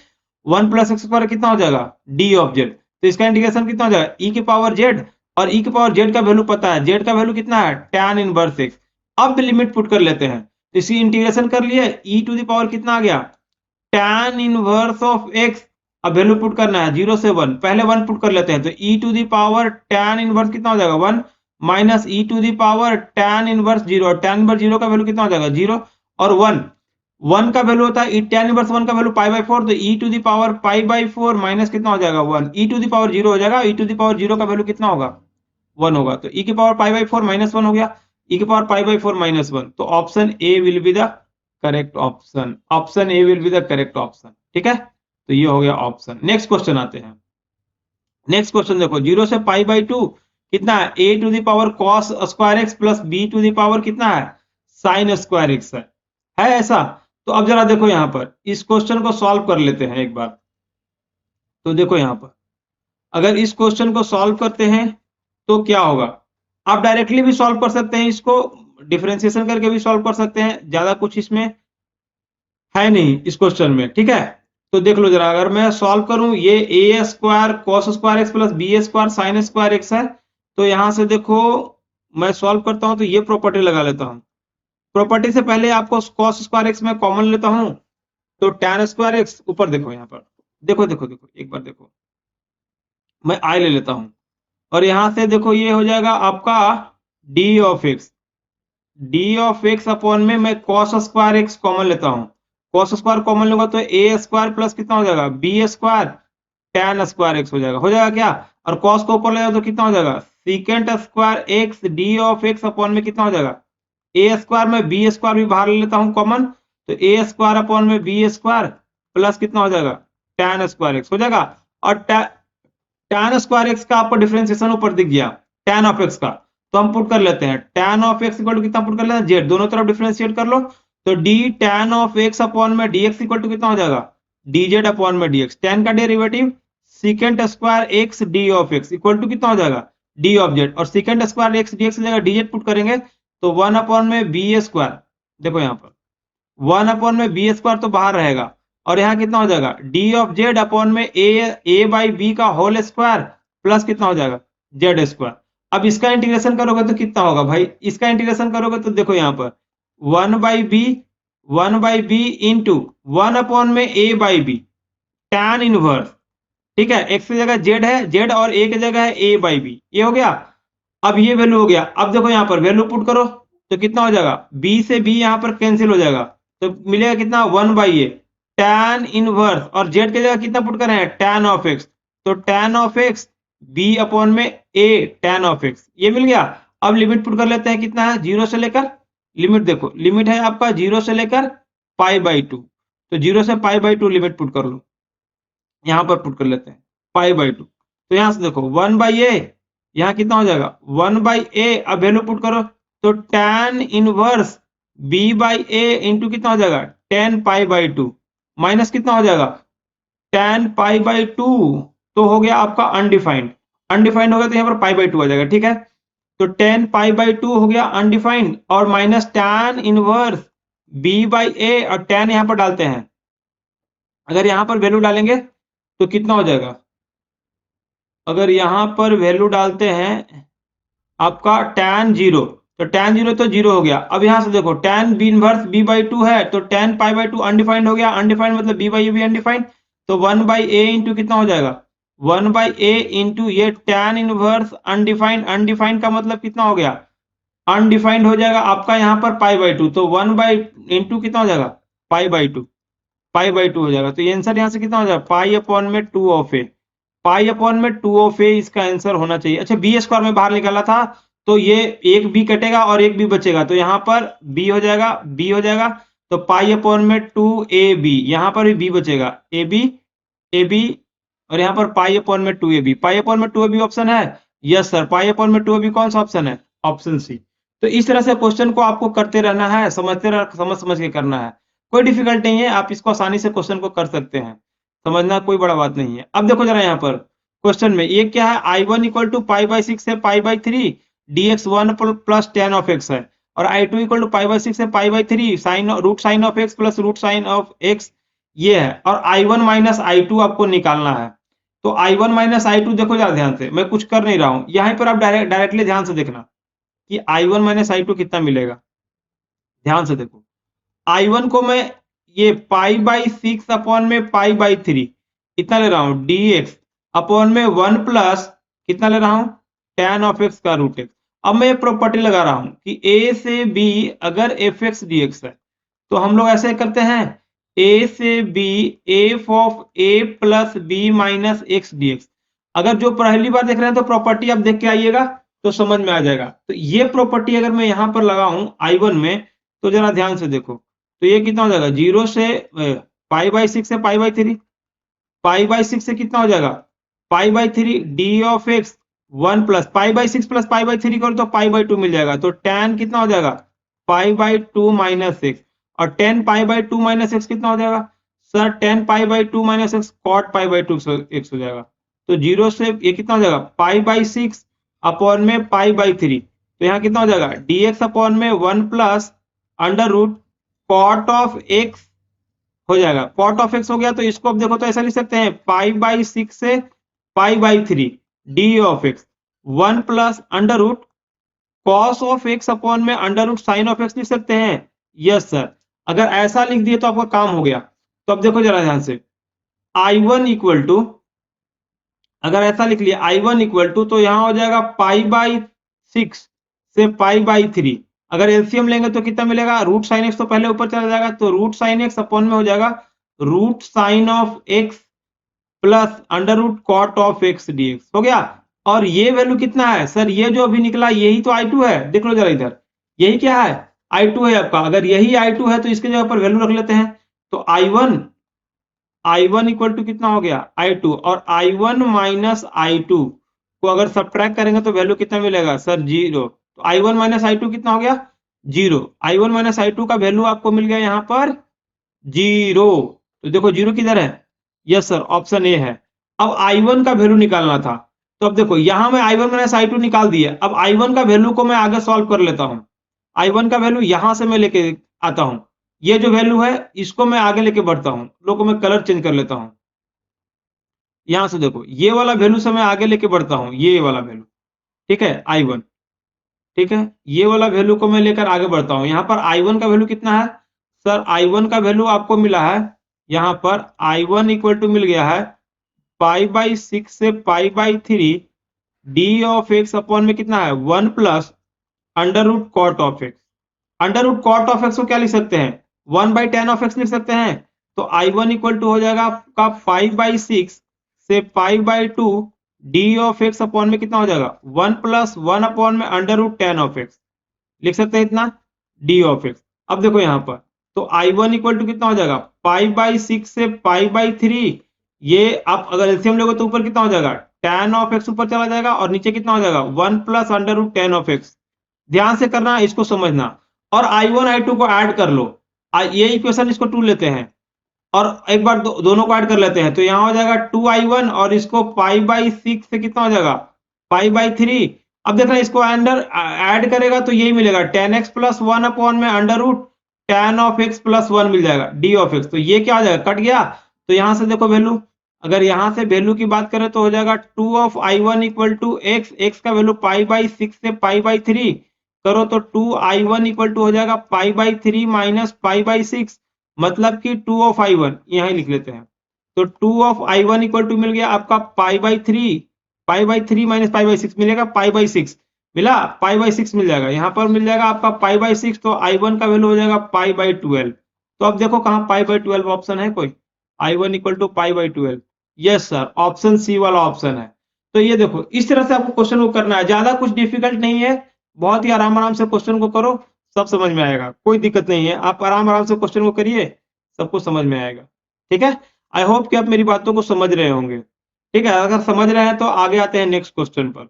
1 प्लस एक्स स्क्वायर कितना हो जाएगा d ऑफ z। तो इसका इंटीग्रेशन कितना हो जाएगा e के पावर z, और e के पावर z का वैल्यू पता है, z का वैल्यू कितना है tan इनवर्स x। अब लिमिट पुट कर लेते हैं, तो इसी इंटीग्रेशन कर लिए, e टू द पावर कितना आ गया tan इनवर्स ऑफ x। अब वैल्यू पुट करना है 0 से 1, पहले 1 पुट कर लेते हैं, तो e to the power tan inverse कितना हो जाएगा 1 minus e to the power tan inverse 0, और tan इनवर्स 0 का वैल्यू कितना हो जाएगा 0 और 1 का वैल्यू होता है tan इनवर्स 1 का वैल्यू पाई बाई 4, तो e to the power pi by 4 minus कितना हो जाएगा 1, e टू द पावर 0 हो जाएगा, e टू द पावर 0 का वैल्यू कितना होगा 1 होगा, तो e की पावर पाई बाई 4 माइनस 1 हो गया, e की पावर पाई बाई 4 माइनस 1, तो option A will be the correct option, option A will be the correct option. ठीक है, तो ये हो गया ऑप्शन। नेक्स्ट क्वेश्चन आते हैं, नेक्स्ट क्वेश्चन देखो, 0 से पाई बाई 2 कितना है a to the power cos square x plus b to the power कितना है sin स्क्वायर एक्स है ऐसा। तो अब जरा देखो यहाँ पर इस क्वेश्चन को सॉल्व कर लेते हैं एक बार। तो देखो यहाँ पर अगर इस क्वेश्चन को सॉल्व करते हैं तो क्या होगा, आप डायरेक्टली भी सॉल्व कर सकते हैं, इसको डिफरेंशिएशन करके भी सॉल्व कर सकते हैं, ज्यादा कुछ इसमें है नहीं इस क्वेश्चन में। ठीक है, तो देख लो जरा, अगर मैं सॉल्व करूं, ये A square cos square x plus B square sine square x है, तो यहां से देखो मैं सॉल्व करता हूं तो ये प्रॉपर्टी लगा लेता हूं। प्रॉपर्टी से पहले आपको कॉस स्क्वायर एक्स में कॉमन लेता हूं, तो tan स्क्वायर एक्स ऊपर देखो, यहाँ पर देखो देखो देखो एक बार देखो, मैं आई ले लेता हूं, और यहां से देखो ये हो जाएगा आपका डी ऑफ एक्स अपॉन में मैं कॉस स्क्वायर एक्स कॉमन लेता हूं, कॉस स्क्वायर कॉमन लूंगा तो ए स्क्वायर प्लस कितना हो जाएगा b square tan square x हो जाएगा क्या, और कॉस को ऊपर ले जाओ तो कितना हो जाएगा secant square x D of x upon में कितना हो जाएगा ए स्क्वायर में बी स्क्वायर भी बाहर ले लेता हूं कॉमन, तो ए स्क्वायर अपॉन में बी स्क्वायर प्लस कितना हो जाएगा tan स्क्वायर एक्स हो जाएगा, और tan स्क्वायर एक्स का आपको डिफरेंशिएशन ऊपर दिख गया tan ऑफ एक्स का, तो हम पुट कर लेते हैं tan of x equal to कितना पुट कर लेते हैं जेड, दोनों तरफ डिफरेंशिएट कर लो, तो d tan of x upon में dx इक्वल टू कितना हो जाएगा dz अपॉन में dx, tan का derivative secant square x D of x equal to कितना हो जाएगा d ऑफ z, और सीकेंट स्क्वायर एक्स dx की जगह dz पुट करेंगे तो 1 अपॉन में बी स्क्वायर, देखो यहाँ पर 1 अपॉन में बी स्क्वायर तो बाहर रहेगा, और यहाँ कितना हो जाएगा डी ऑफ जेड अपॉन में ए बाई बी का होल स्क्वायर प्लस कितना हो जाएगा जेड स्क्वायर। अब इसका इंटीग्रेशन करोगे तो कितना होगा भाई, इसका इंटीग्रेशन करोगे तो देखो यहाँ पर 1 बाई बी इंटू 1 अपॉन में ए बाई बी tan इनवर्स, ठीक है, एक्स की जगह जेड है, जेड और ए की जगह है ए बाई बी, ये हो गया। अब ये वैल्यू हो गया, अब देखो यहाँ पर वैल्यू पुट करो तो कितना हो जाएगा b से b यहाँ पर कैंसिल हो जाएगा, तो मिलेगा कितना 1 बाई ए tan इनवर्स, और z की जगह कितना पुट कर रहे हैं tan ऑफ x, तो tan of x b upon में a tan ऑफ x, ये मिल गया। अब लिमिट पुट कर लेते हैं, कितना है 0 से लेकर, लिमिट देखो लिमिट है आपका 0 से लेकर पाई बाई 2, तो 0 से पाई बाई 2 लिमिट पुट कर लो, यहां पर पुट कर लेते हैं पाई बाई 2, तो यहां से देखो 1 बाई ए, यहाँ कितना हो जाएगा 1 बाई ए, अब वैल्यू पुट करो तो tan inverse b by A into कितना हो जाएगा 10 पाई बाई 2 माइनस कितना हो जाएगा tan पाई बाई 2, तो हो गया आपका अनडिफाइंड, अनडिफाइंड हो गया तो यहाँ पर पाई बाई 2 आ जाएगा। ठीक है, तो 10 पाई बाई 2 हो गया अनडिफाइंड, और minus tan inverse b by A, और tan यहाँ पर डालते हैं, अगर यहाँ पर वैल्यू डालेंगे तो कितना हो जाएगा, अगर यहां पर वैल्यू डालते हैं आपका tan 0, तो tan 0 तो 0 हो गया। अब यहां से देखो tan b inverse b by 2 है, तो tan पाई बाई 2 अनडिफाइंड हो गया, अनडिफाइंड मतलब b बाई ए भी अनडिफाइंड, तो 1 बाई ए इंटू कितना हो जाएगा 1 बाई ए इंटू ये tan इनवर्स अनडिफाइंड, अनडिफाइंड का मतलब कितना हो गया अनडिफाइंड हो जाएगा आपका यहाँ पर पाई बाई 2, तो 1 बाई इंटू कितना हो जाएगा पाई बाई 2, पाई बाई 2 हो जाएगा, तो ये आंसर यहाँ से कितना हो जाएगा पाई अपॉन में 2 ऑफ ए, पाई अपॉन में 2 ऑफ ए इसका आंसर होना चाहिए। अच्छा बी स्क्वायर में बाहर निकाला था, तो ये एक बी कटेगा और एक बी बचेगा, तो यहाँ पर बी हो जाएगा, बी हो जाएगा, तो पाई अपॉन में 2 ए बी, यहाँ पर भी बी बचेगा ए बी, और यहाँ पर पाई अपॉन में 2 ए बी, पाई अपॉन में 2 ए बी ऑप्शन है, यस सर, पाई अपॉन में 2 ए बी कौन सा ऑप्शन है ऑप्शन सी। तो इस तरह से क्वेश्चन को आपको करते रहना है, समझ के करना है, कोई डिफिकल्ट नहीं है, आप इसको आसानी से क्वेश्चन को कर सकते हैं, समझना कोई बड़ा बात नहीं है। अब देखो जरा यहाँ पर क्वेश्चन में ये क्या है, i1 equal to pi by 6 है pi by 3, dx 1 plus tan of x है, और i2 equal to pi by 6 है pi by 3 sine root sine of x plus root sine of x ये है, और i1 माइनस i2 आपको निकालना है। तो i1 माइनस i2 देखो जरा ध्यान से, मैं कुछ कर नहीं रहा हूं, यहां पर आप डायरेक्टली ध्यान से देखना कि i1 माइनस i2 कितना मिलेगा। ध्यान से देखो, i1 को मैं ये पाई बाई 6 अपॉन में पाई बाई 3 कितना ले रहा हूं dx अपॉन में 1 प्लस कितना ले रहा हूं tan ऑफ x का रूट x। अब मैं ये प्रॉपर्टी लगा रहा हूं कि a से b अगर fx dx है तो हम लोग ऐसे करते हैं a से b f of a plus b minus x dx। अगर जो पहली बार देख रहे हैं तो प्रॉपर्टी आप देख के आइएगा तो समझ में आ जाएगा। तो ये प्रॉपर्टी अगर मैं यहां पर लगाऊं i1 में तो जरा ध्यान से देखो, तो ये कितना हो जाएगा 0 से पाई बाई 6 से पाई बाई 3, पाई बाई 6 से कितना हो जाएगा pi by 3 D of x 1 plus pi by 6 plus pi by 3 करो तो पाई बाई 2 मिल जाएगा। तो tan कितना हो जाएगा पाई बाई 2 माइनस एक्स, और tan pi by 2 minus x कितना हो जाएगा sir tan pi by 2 minus x cot pi by 2 x हो जाएगा। तो 0 से ये कितना हो जाएगा पाई बाई 6 अपॉन में पाई बाई 3, तो यहाँ कितना हो जाएगा dx अपॉन में 1 plus under root cot of x हो जाएगा। कॉट ऑफ एक्स हो गया तो इसको अब देखो तो ऐसा लिख सकते हैं पाई बाई 6 से pi by 3 D of x 1 plus under root cos of x upon में under root sine of x लिख सकते हैं। यस सर, अगर ऐसा लिख दिए तो आपका काम हो गया। तो अब देखो जरा ध्यान से I1 इक्वल टू, अगर ऐसा लिख लिया I1 इक्वल टू, तो यहां हो जाएगा पाई बाई 6 से पाई बाई 3, अगर एलसीएम लेंगे तो कितना मिलेगा रूट साइन एक्स तो पहले ऊपर चला जाएगा, तो रूट साइन एक्स अपॉन में हो जाएगा root sine of x plus under root cot of x dx हो गया। और ये वैल्यू कितना है सर, ये जो अभी निकला यही तो I2 है, देख लो जरा इधर, यही क्या है I2 है आपका। अगर यही I2 है तो इसके जगह पर वैल्यू रख लेते हैं, तो I1 इक्वल टू कितना हो गया I2, और I1 माइनस I2 को अगर सब्ट्रैक्ट करेंगे तो वैल्यू कितना मिलेगा सर 0। तो I1 माइनस I2 कितना हो गया 0, I1 माइनस I2 का वैल्यू आपको मिल गया यहाँ पर 0। तो देखो 0 किधर है, यस सर ऑप्शन ए है। अब I1 का वैल्यू निकालना था, तो अब देखो यहां मैं I1 माइनस I2 निकाल दिया, अब I1 का वैल्यू को मैं आगे सॉल्व कर लेता हूं। I1 का वैल्यू यहां से मैं लेके आता हूं, ये जो वैल्यू है इसको मैं आगे लेके बढ़ता हूं, लोगों में कलर चेंज कर लेता हूं। यहां से देखो ये वाला वैल्यू से मैं आगे लेके बढ़ता हूं, ये वाला वैल्यू ठीक है I1, ठीक है ये वाला वैल्यू को मैं लेकर आगे बढ़ता हूं। यहां पर I1 का वैल्यू कितना है सर, I1 का वैल्यू आपको मिला है यहां पर I1 इक्वल टू मिल गया है पाई बाई 6 से pi by 3 D of x upon में कितना है 1 plus under root cot of x. Under root cot of x को क्या लिख सकते हैं 1 बाई टेन ऑफ एक्स लिख सकते हैं। तो I1 इक्वल टू हो जाएगा आपका 5 बाई 6 से 5 by 2 d of x upon में कितना हो जाएगा 1 प्लस 1 अपॉन में under root tan of x लिख सकते हैं इतना डी ऑफ एक्स। अब देखो यहाँ पर तो I1 इक्वल टू कितना हो जाएगा 5 बाई 6 से 5 बाई 3, ये आप अगर एलसीएम लोगे तो ऊपर कितना हो जाएगा tan ऑफ एक्स ऊपर चला जाएगा और नीचे कितना हो जाएगा 1 plus under root tan of x. ध्यान से करना इसको समझना, और I1 I2 को ऐड कर लो, ये इक्वेशन इसको 2 लेते हैं और एक बार दोनों को ऐड कर लेते हैं, तो यहाँ हो जाएगा 2I1 और इसको पाई बाई 6 से कितना हो जाएगा पाई बाई 3। अब देखना इसको अंडर ऐड करेगा तो यही मिलेगा tan x प्लस 1 अपॉन में under root tan of x plus 1 मिल जाएगा डी ऑफ एक्स। तो ये क्या हो जाएगा कट गया, तो यहां से देखो वैल्यू, अगर यहां से वैल्यू की बात करें तो हो जाएगा 2 of I1 equal to x का वैल्यू पाई बाई 6 से पाई बाई 3 करो तो 2I1 इक्वल टू हो जाएगा pi by 3 minus pi by 6, मतलब कि 2 ऑफ I1 यहां लिख लेते हैं। तो 2 ऑफ I1 इक्वल टू मिल गया आपका पाई बाई 3 माइनस पाई बाई 6 मिलेगा पाई बाई 6 मिला, पाई बाई 6 मिल जाएगा, यहाँ पर मिल जाएगा आपका पाई बाई 6, तो I1 का वैल्यू हो जाएगा पाई बाई 12। तो अब देखो कहाँ पाई बाई 12 ऑप्शन है कोई, I1 equal to pi by 12, yes sir option C वाला ऑप्शन है। तो ये देखो इस तरह से आपको क्वेश्चन को करना है, ज्यादा कुछ डिफिकल्ट नहीं है, बहुत ही आराम आराम से क्वेश्चन को करो, सब समझ में आएगा, कोई दिक्कत नहीं है, आप आराम आराम से क्वेश्चन को करिए सबको समझ में आएगा। ठीक है, आई होप कि आप मेरी बातों को समझ रहे होंगे। ठीक है, अगर समझ रहे हैं तो आगे आते हैं नेक्स्ट क्वेश्चन पर।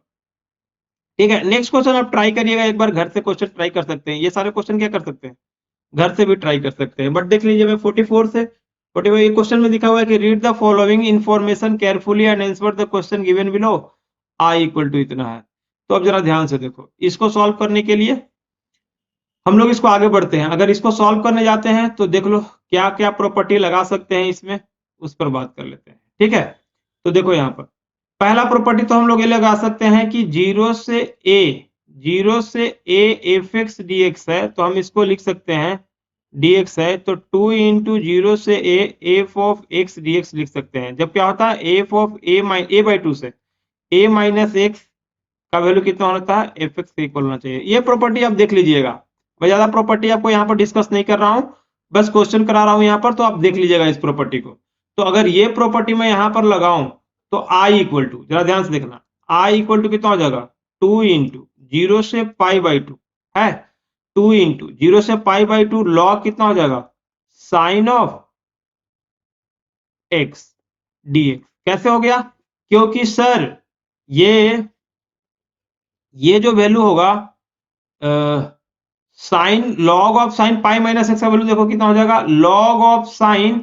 ठीक है, नेक्स्ट क्वेश्चन आप ट्राई करिएगा, एक बार घर से क्वेश्चन ट्राई कर सकते हैं, ये सारे क्वेश्चन क्या कर सकते हैं घर से भी ट्राई कर सकते हैं। बट देख लीजिए मैं 44 से 45 क्वेश्चन में लिखा हुआ है कि read the following information carefully and answer the question given below, I equal to इतना है। तो अब जरा ध्यान से देखो, इसको सॉल्व करने के लिए हम लोग इसको आगे बढ़ते हैं। अगर इसको सॉल्व करने जाते हैं तो देख लो क्या क्या प्रॉपर्टी लगा सकते हैं इसमें, उस पर बात कर लेते हैं। ठीक है, तो देखो यहाँ पर पहला प्रॉपर्टी तो हम लोग ये लगा सकते हैं कि जीरो से A F x D x है, तो हम इसको लिख सकते हैं dx है तो 2 इंटू जीरो से A F of x D x लिख सकते हैं। जब क्या होता है F of A by two से ए माइनस एक्स का वैल्यू कितना होता है, एफ एक्स के इक्वल होना चाहिए। ये प्रॉपर्टी आप देख लीजिएगा, मैं ज्यादा प्रॉपर्टी आपको यहाँ पर डिस्कस नहीं कर रहा हूँ, बस क्वेश्चन करा रहा हूँ यहाँ पर, तो आप देख लीजिएगा इस प्रॉपर्टी को। तो अगर ये प्रॉपर्टी मैं यहाँ पर लगाऊं तो आई इक्वल टू, जरा ध्यान से देखना, आई इक्वल टू कितना हो जाएगा, 2 इंटू जीरो से पाई बाई टू है, 2 इंटू जीरो से पाई बाई टू लॉग कितना हो जाएगा, sine of x D x. कैसे हो गया, क्योंकि सर ये जो वैल्यू होगा sine log of sine pi minus x का वैल्यू देखो कितना हो जाएगा, log of sine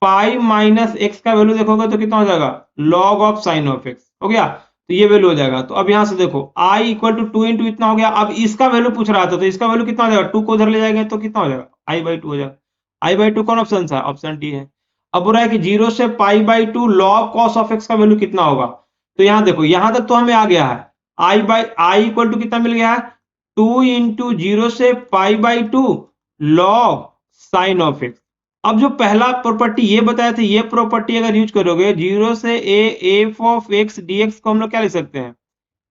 pi minus x का वैल्यू देखोगे तो कितना हो जाएगा, log of sine of x हो गया, तो ये वैल्यू हो जाएगा। तो अब यहां से देखो i इक्वल टू 2 इंटू इतना हो गया। अब इसका वैल्यू पूछ रहा था तो इसका वैल्यू कितना हो जाएगा, 2 को उधर ले जाएंगे तो कितना हो जाएगा, i बाई 2 हो जाएगा। i बाई 2 कौन ऑप्शन है, ऑप्शन डी है। अब बोल रहा है कि जीरो से pi by to log cos of x का वैल्यू कितना होगा, तो यहां देखो यहां तक तो हमें आ गया है, आई इक्वल टू कितना मिल गया है, 2 इंटू जीरो से pi by to log sign of x. अब जो पहला प्रॉपर्टी ये बताया था, ये प्रॉपर्टी अगर यूज करोगे जीरो से A F of x D x को हम लोग क्या लिख सकते हैं,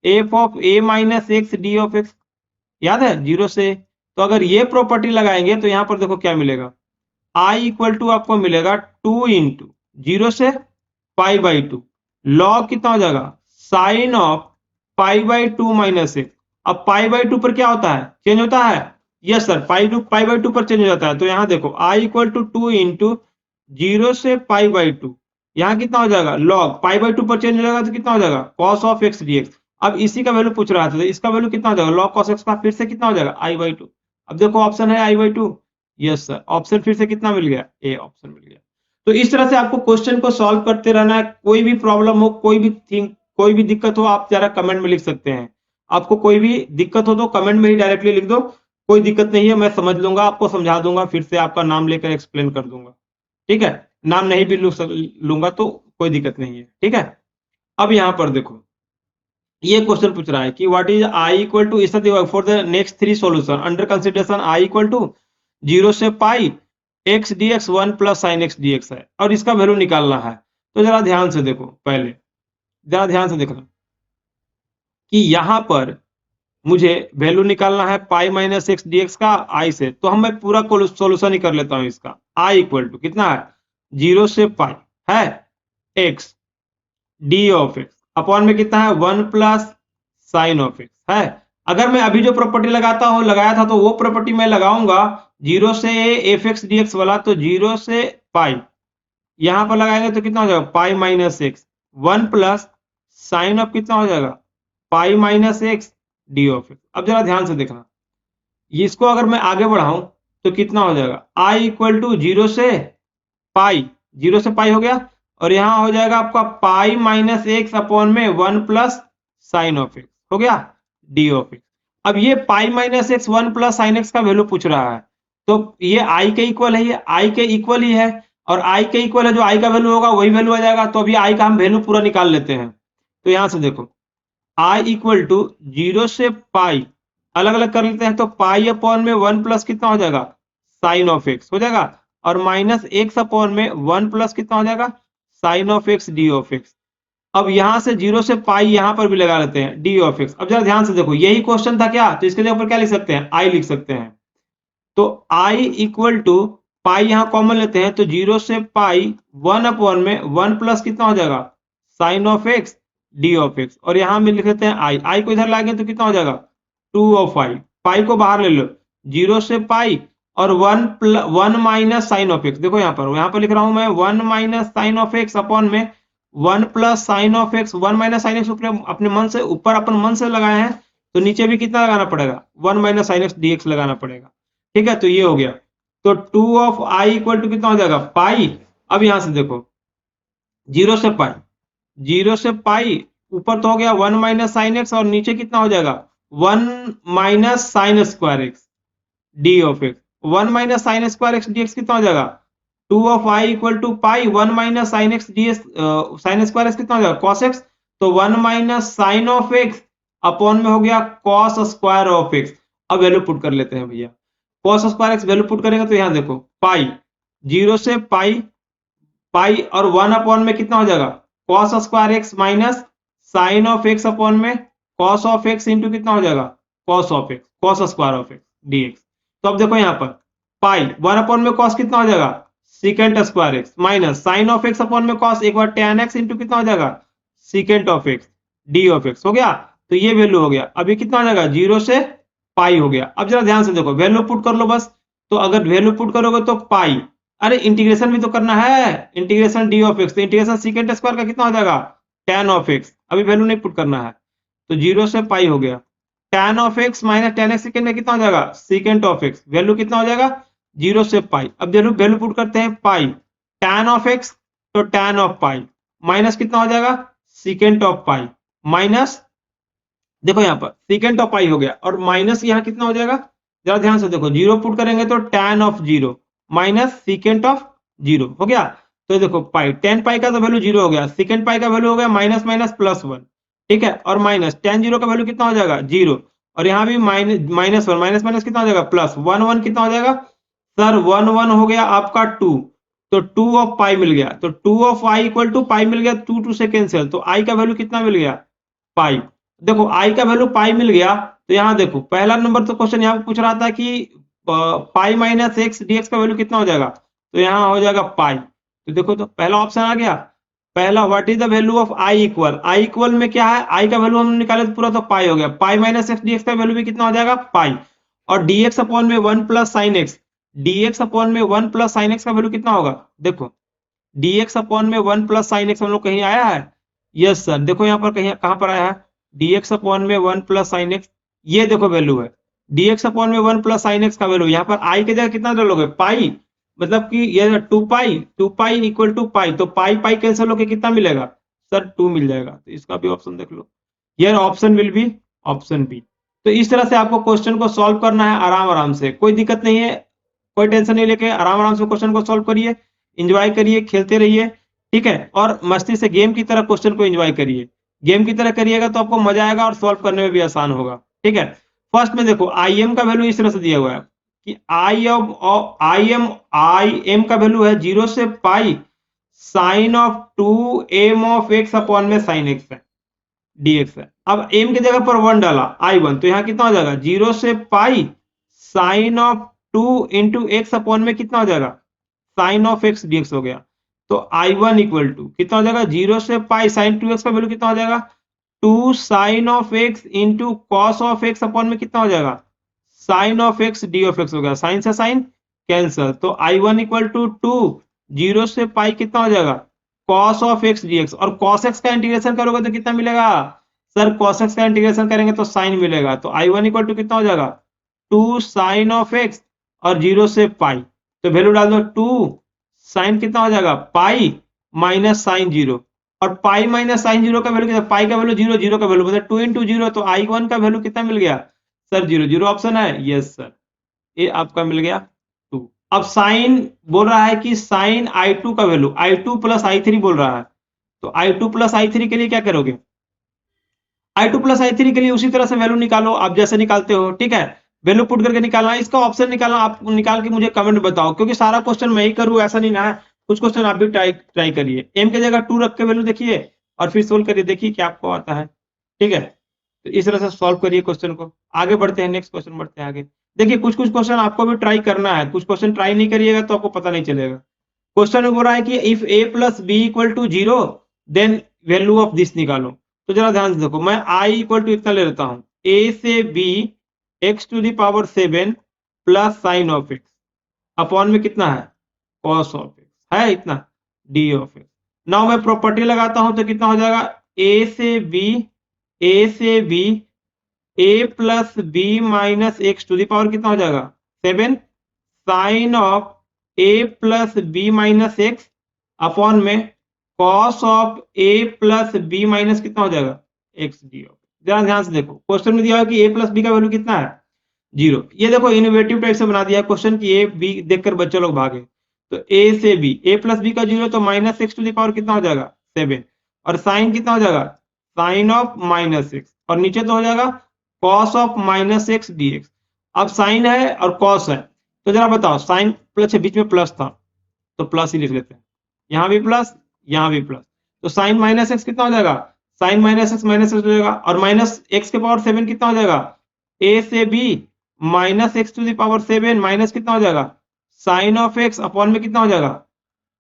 F of A minus x D of x, याद है जीरो से। तो अगर ये प्रॉपर्टी लगाएंगे तो यहां पर देखो क्या मिलेगा, आई इक्वल टू आपको मिलेगा 2 इंटू जीरो से पाई बाई टू लॉग कितना हो जाएगा, sine of pi by two minus x. अब पाई बाई टू पर क्या होता है, चेंज होता है, yes sir, pi by to पर चेंज हो जाता है। तो यहां देखो आई इक्वल टू 2 इंटू जीरो से पाई बाई टू, यहां कितना हो जाएगा, लॉग पाई बाई टू पर चेंज हो जाएगा तो कितना हो जाएगा, cos of x D x. अब इसी का वैल्यू पूछ रहा था, तो इसका वैल्यू कितना हो जाएगा, लॉग कॉस एक्स का फिर से कितना हो जाएगा, आई बाई टू। अब देखो ऑप्शन है I by two, yes sir, option फिर से कितना मिल गया, ए ऑप्शन मिल गया। तो इस तरह से आपको क्वेश्चन को सॉल्व करते रहना है। कोई भी प्रॉब्लम हो, कोई भी दिक्कत हो, आप जरा कमेंट में लिख सकते हैं। आपको कोई भी दिक्कत हो तो कमेंट में ही डायरेक्टली लिख दो, कोई दिक्कत नहीं है, मैं समझ लूंगा, आपको समझा दूंगा, फिर से आपका नाम लेकर एक्सप्लेन कर दूंगा। ठीक है, नाम नहीं भी लूंगा तो कोई दिक्कत नहीं है। ठीक है, अब यहां पर देखो ये क्वेश्चन पूछ रहा है कि what is I equal to, for the next 3 solution under consideration I equal to zero से pi x D x 1 plus sine x D x है और इसका वैल्यू निकालना है। तो जरा ध्यान से देखो, पहले जरा ध्यान से देखना कि यहां पर मुझे वैल्यू निकालना है पाई माइनस एक्स डी एक्स का आई से, तो हम मैं पूरा सोल्यूशन ही कर लेता हूं इसका। आई इक्वल टू कितना है, जीरो से पाई है x D of x upon में कितना है, 1 प्लस साइन ऑफ एक्स है। अगर मैं अभी जो प्रॉपर्टी लगाया था तो वो प्रॉपर्टी मैं लगाऊंगा जीरो से एफ एक्स डी एक्स वाला, तो जीरो से पाई यहां पर लगाएंगे तो कितना हो जाएगा, पाई minus x 1 plus sine of कितना हो जाएगा, पाई minus x D of x. अब जरा ध्यान से देखना, इसको अगर मैं आगे बढ़ाऊं तो कितना हो जाएगा, आई इक्वल टू जीरो से पाई हो गया, और यहां हो जाएगा आपका पाई माइनस एक्स अपॉन में 1 प्लस साइन ऑफ एक्स हो गया डी ऑफ एक्स। अब ये पाई minus x 1 plus sine x का वैल्यू पूछ रहा है, तो ये आई के इक्वल है, ये आई के इक्वल ही है, और आई के इक्वल है, जो आई का वैल्यू होगा वही वैल्यू आ जाएगा। तो अभी आई का हम वैल्यू पूरा निकाल लेते हैं। तो यहां से देखो आई इक्वल टू जीरो से पाई अलग अलग कर लेते हैं, तो पाई अपॉन में 1 प्लस कितना हो जाएगा, साइन ऑफ एक्स हो जाएगा, और माइनस एक्स अपॉन में 1 प्लस कितना हो जाएगा, sine of x D of x. अब यहां से जीरो से पाई यहां पर भी लगा लेते हैं डी ऑफ एक्स। अब जरा ध्यान से देखो, यही क्वेश्चन था क्या, तो इसके जगह पर क्या लिख सकते हैं, आई लिख सकते हैं। तो आई इक्वल टू पाई यहां कॉमन लेते हैं, तो जीरो से पाई 1 अपॉन में 1 प्लस कितना हो जाएगा, sine of x D of x, और यहां में लिख लेते हैं आई को इधर लाएंगे तो कितना हो जाएगा 2 ऑफ पाई को बाहर ले लो, जीरो से पाई और 1 माइनस साइन ऑफ एक्स। देखो यहाँ पर लिख रहा हूं मैं 1 minus sine of x upon में 1 plus sine of x. 1 minus sine x अपने मन से ऊपर अपन मन से लगाए हैं, तो नीचे भी कितना लगाना पड़ेगा, 1 minus sine x D x लगाना पड़ेगा। ठीक है, तो ये हो गया, तो 2 ऑफ आई इक्वल टू कितना हो जाएगा, पाई। अब यहां से देखो जीरो से पाई ऊपर तो हो गया 1 माइनस साइन एक्स और नीचे कितना हो जाएगा 1 minus sine square x D of x. 1 minus sine square x D x कितना हो जाएगा 2 of I equal to pi 1 minus sine x D x sine square x कितना हो जाएगा कॉस एक्स। तो 1 minus sine of x upon में हो गया कॉस स्क्वायर ऑफ एक्स। अब वैल्यू पुट कर लेते हैं भैया। Cos square x value put करेंगे तो यहाँ देखो पाई 0 से पाई पाई और 1 अपॉन में कितना हो जाएगा cos square x minus sine of x upon में कॉस ऑफ एक्स इंटू कितना हो जाएगा cos of x cos square of x dx. तो अब देखो यहाँ पर पाई 1 अपॉन में कॉस कितना हो जाएगा secant square x minus sine of x upon में कॉस एक बार tan एक्स इंटू कितना हो जाएगा secant of x D of x हो गया। तो ये वैल्यू हो गया। अभी कितना हो जाएगा 0 से पाई हो गया। अब जरा ध्यान से देखो वैल्यू पुट कर लो बस। तो अगर वैल्यू पुट करोगे तो पाई अरे इंटीग्रेशन भी तो करना है इंटीग्रेशन डी ऑफ एक्स तो इंटीग्रेशन सीकेंट स्क्वायर का कितना हो जाएगा tan ऑफ एक्स। अभी वैल्यू नहीं पुट करना है तो 0 से पाई हो गया tan of x minus tan x second में कितना हो जाएगा सीकेंट ऑफ एक्स वैल्यू कितना हो जाएगा 0 से पाई। अब वैल्यू वैल्यू पुट करते हैं पाई tan ऑफ एक्स तो tan ऑफ पाई माइनस कितना हो जाएगा सीकेंट ऑफ पाई माइनस देखो यहाँ पर सीकेंट ऑफ पाई हो गया और माइनस यहाँ कितना हो जाएगा जरा ध्यान से देखो 0 पुट करेंगे तो tan of 0 minus secant of 0 हो गया। तो देखो पाई tan पाई का तो वैल्यू 0 हो गया सीकेंट पाई का वैल्यू हो गया माइनस माइनस प्लस 1 ठीक है और माइनस tan 0 का वैल्यू कितना हो जाएगा 0 और यहाँ भी माइनस 1 माइनस माइनस कितना हो जाएगा प्लस 1 1 कितना हो जाएगा सर 1 1 हो गया आपका 2 तो 2 ऑफ पाई मिल गया तो 2 ऑफ आई इक्वल टू पाई मिल गया 2 2 से कैंसिल तो आई का वैल्यू कितना मिल गया पाई। देखो आई का वैल्यू पाई मिल गया तो यहाँ देखो पहला नंबर तो क्वेश्चन यहाँ पे पूछ रहा था कि पाई माइनस एक्स डीएक्स का वैल्यू कितना हो जाएगा तो यहाँ हो जाएगा पाई। तो देखो तो पहला ऑप्शन आ गया पहला what is the value of I equal में क्या है आई का वैल्यू हम निकाले तो पूरा तो पाई हो गया पाई माइनस एक्स डीएक्स का वैल्यू भी कितना हो जाएगा पाई और डीएक्स अपॉन में 1 plus sine x dx upon में 1 प्लस साइन एक्स का वैल्यू कितना होगा देखो डीएक्स अपॉन में 1 प्लस साइन एक्स हम लोग कहीं आया है यस सर देखो यहाँ पर कहीं कहां पर आया है dx अपॉन में 1 प्लस साइन एक्स ये देखो वैल्यू है dx अपॉन में 1 प्लस साइन एक्स का वैल्यू यहाँ पर i के जगह कितना डालोगे पाई मतलब कि ये 2 पाई इक्वल टू पाई तो पाई पाई कैंसिल होकर कितना मिलेगा सर 2 मिल जाएगा। तो इसका भी ऑप्शन देख लो यार option will be option B. तो इस तरह से आपको क्वेश्चन को सॉल्व करना है आराम आराम से कोई दिक्कत नहीं है कोई टेंशन नहीं लेके आराम आराम से क्वेश्चन को सॉल्व करिए एंजॉय करिए खेलते रहिए ठीक है और मस्ती से गेम की तरह क्वेश्चन को एंजॉय करिए गेम की तरह करिएगा तो आपको मजा आएगा और सॉल्व करने में भी आसान होगा ठीक है। फर्स्ट में देखो आई एम का वैल्यू इस तरह से दिया हुआ है कि आई एम का वैल्यू है 0 से pi sine of 2 m of x upon में साइन एक्स है डीएक्स है। अब एम की जगह पर 1 डाला I1 तो यहाँ कितना हो जाएगा 0 से pi sine of 2 into x upon में कितना हो जाएगा साइन ऑफ एक्स डीएक्स हो गया। तो I1 इक्वल टू कितना हो जाएगा 0 से पाई साइन 2x का वैल्यू कितना हो जाएगा 2 sine of x into cos of x upon में कितना हो जाएगा sine of x d of x हो गया साइन से साइन कैंसिल तो I1 इक्वल टू 2 0 से पाई कितना हो जाएगा कॉस ऑफ x dx और cos x का इंटीग्रेशन करोगे तो कितना मिलेगा सर cos x का इंटीग्रेशन करेंगे तो साइन मिलेगा तो I1 इक्वल टू कितना हो जाएगा 2 साइन ऑफ x और 0 से पाई तो वैल्यू डाल दो 2 साइन कितना हो जाएगा पाई माइनस साइन 0 और पाई माइनस साइन 0 का वैल्यू कितना पाई का वैल्यू 0 0 का वैल्यू मतलब 2 इंटू 0 तो I1 का वैल्यू कितना मिल गया सर 0 0 ऑप्शन है यस सर ये आपका मिल गया 2। अब साइन बोल रहा है कि साइन I2 का वैल्यू I2 प्लस I3 बोल रहा है तो I2 प्लस I3 के लिए क्या करोगे I2 प्लस I3 के लिए उसी तरह से वैल्यू निकालो आप जैसे निकालते हो ठीक है वैल्यू पुट करके निकालना इसका ऑप्शन निकालना आप निकाल के मुझे कमेंट बताओ क्योंकि सारा क्वेश्चन मैं ही करूँ ऐसा नहीं ना है कुछ क्वेश्चन आप भी ट्राई करिए एम की जगह 2 रख के वैल्यू देखिए और फिर सोल्व करिए देखिए क्या आपको आता है ठीक है। तो इस तरह से सॉल्व करिए क्वेश्चन को आगे बढ़ते हैं नेक्स्ट क्वेश्चन बढ़ते हैं आगे। देखिए कुछ कुछ क्वेश्चन आपको भी ट्राई करना है कुछ क्वेश्चन ट्राई नहीं करिएगा तो आपको पता नहीं चलेगा। क्वेश्चन में बोल रहा है कि if a plus b equal to 0 then value of this निकालो। तो जरा ध्यान से देखो मैं i इक्वल टू इतना ले लेता हूँ a से b x to the power 7 plus sine of x upon में कितना है कॉस ऑफ x है इतना d ऑफ x। नाउ मैं प्रॉपर्टी लगाता हूं तो कितना हो जाएगा a से b a plus b minus x to the power कितना हो जाएगा 7 sine of a plus b minus x upon में cos of A plus B minus कितना हो जाएगा एक्स डी ऑफ। जरा ध्यान से देखो, क्वेश्चन में दिया हुआ कि ए प्लस बी का वैल्यू कितना है 0। ये देखो इनोवेटिव टाइप से बना दिया क्वेश्चन कि ए बी देखकर बच्चे लोग भागे। तो ए से बी, ए प्लस बी का 0 तो minus x to the power कितना हो जाएगा 7, और साइन कितना हो जाएगा साइन ऑफ माइनस एक्स, और नीचे तो हो जाएगा cos of minus x D x. अब साइन है और कॉस है, तो जरा बताओ साइन प्लस है, बीच में प्लस था तो प्लस ही लिख लेते हैं, यहाँ भी प्लस यहाँ भी प्लस, तो साइन माइनस एक्स कितना हो जाएगा साइन माइनस एक्स हो जाएगा, और माइनस एक्स के पावर 7 कितना हो जाएगा ए से b minus x to the power 7 minus कितना हो जाएगा साइन ऑफ एक्स अपॉन में कितना हो जाएगा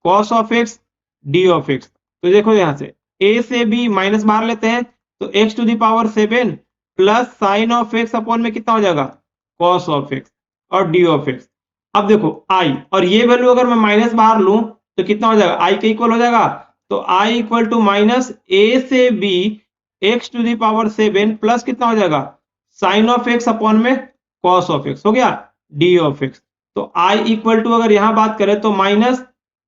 cos of x D of x. तो देखो यहां से ए से बी माइनस बाहर लेते हैं तो x to the power 7 plus sine of x upon में कितना हो जाएगा कॉस ऑफ एक्स और डी ऑफ एक्स। अब देखो आई, और ये वैल्यू अगर मैं माइनस बाहर लूं तो कितना हो जाएगा आई के इक्वल हो जाएगा, तो आई इक्वल टू माइनस ए से b x to the power 7 plus कितना हो जाएगा साइन ऑफ एक्स अपॉन में कॉस ऑफ एक्स हो गया डी ऑफ एक्स। तो आई इक्वल टू अगर यहां बात करें तो माइनस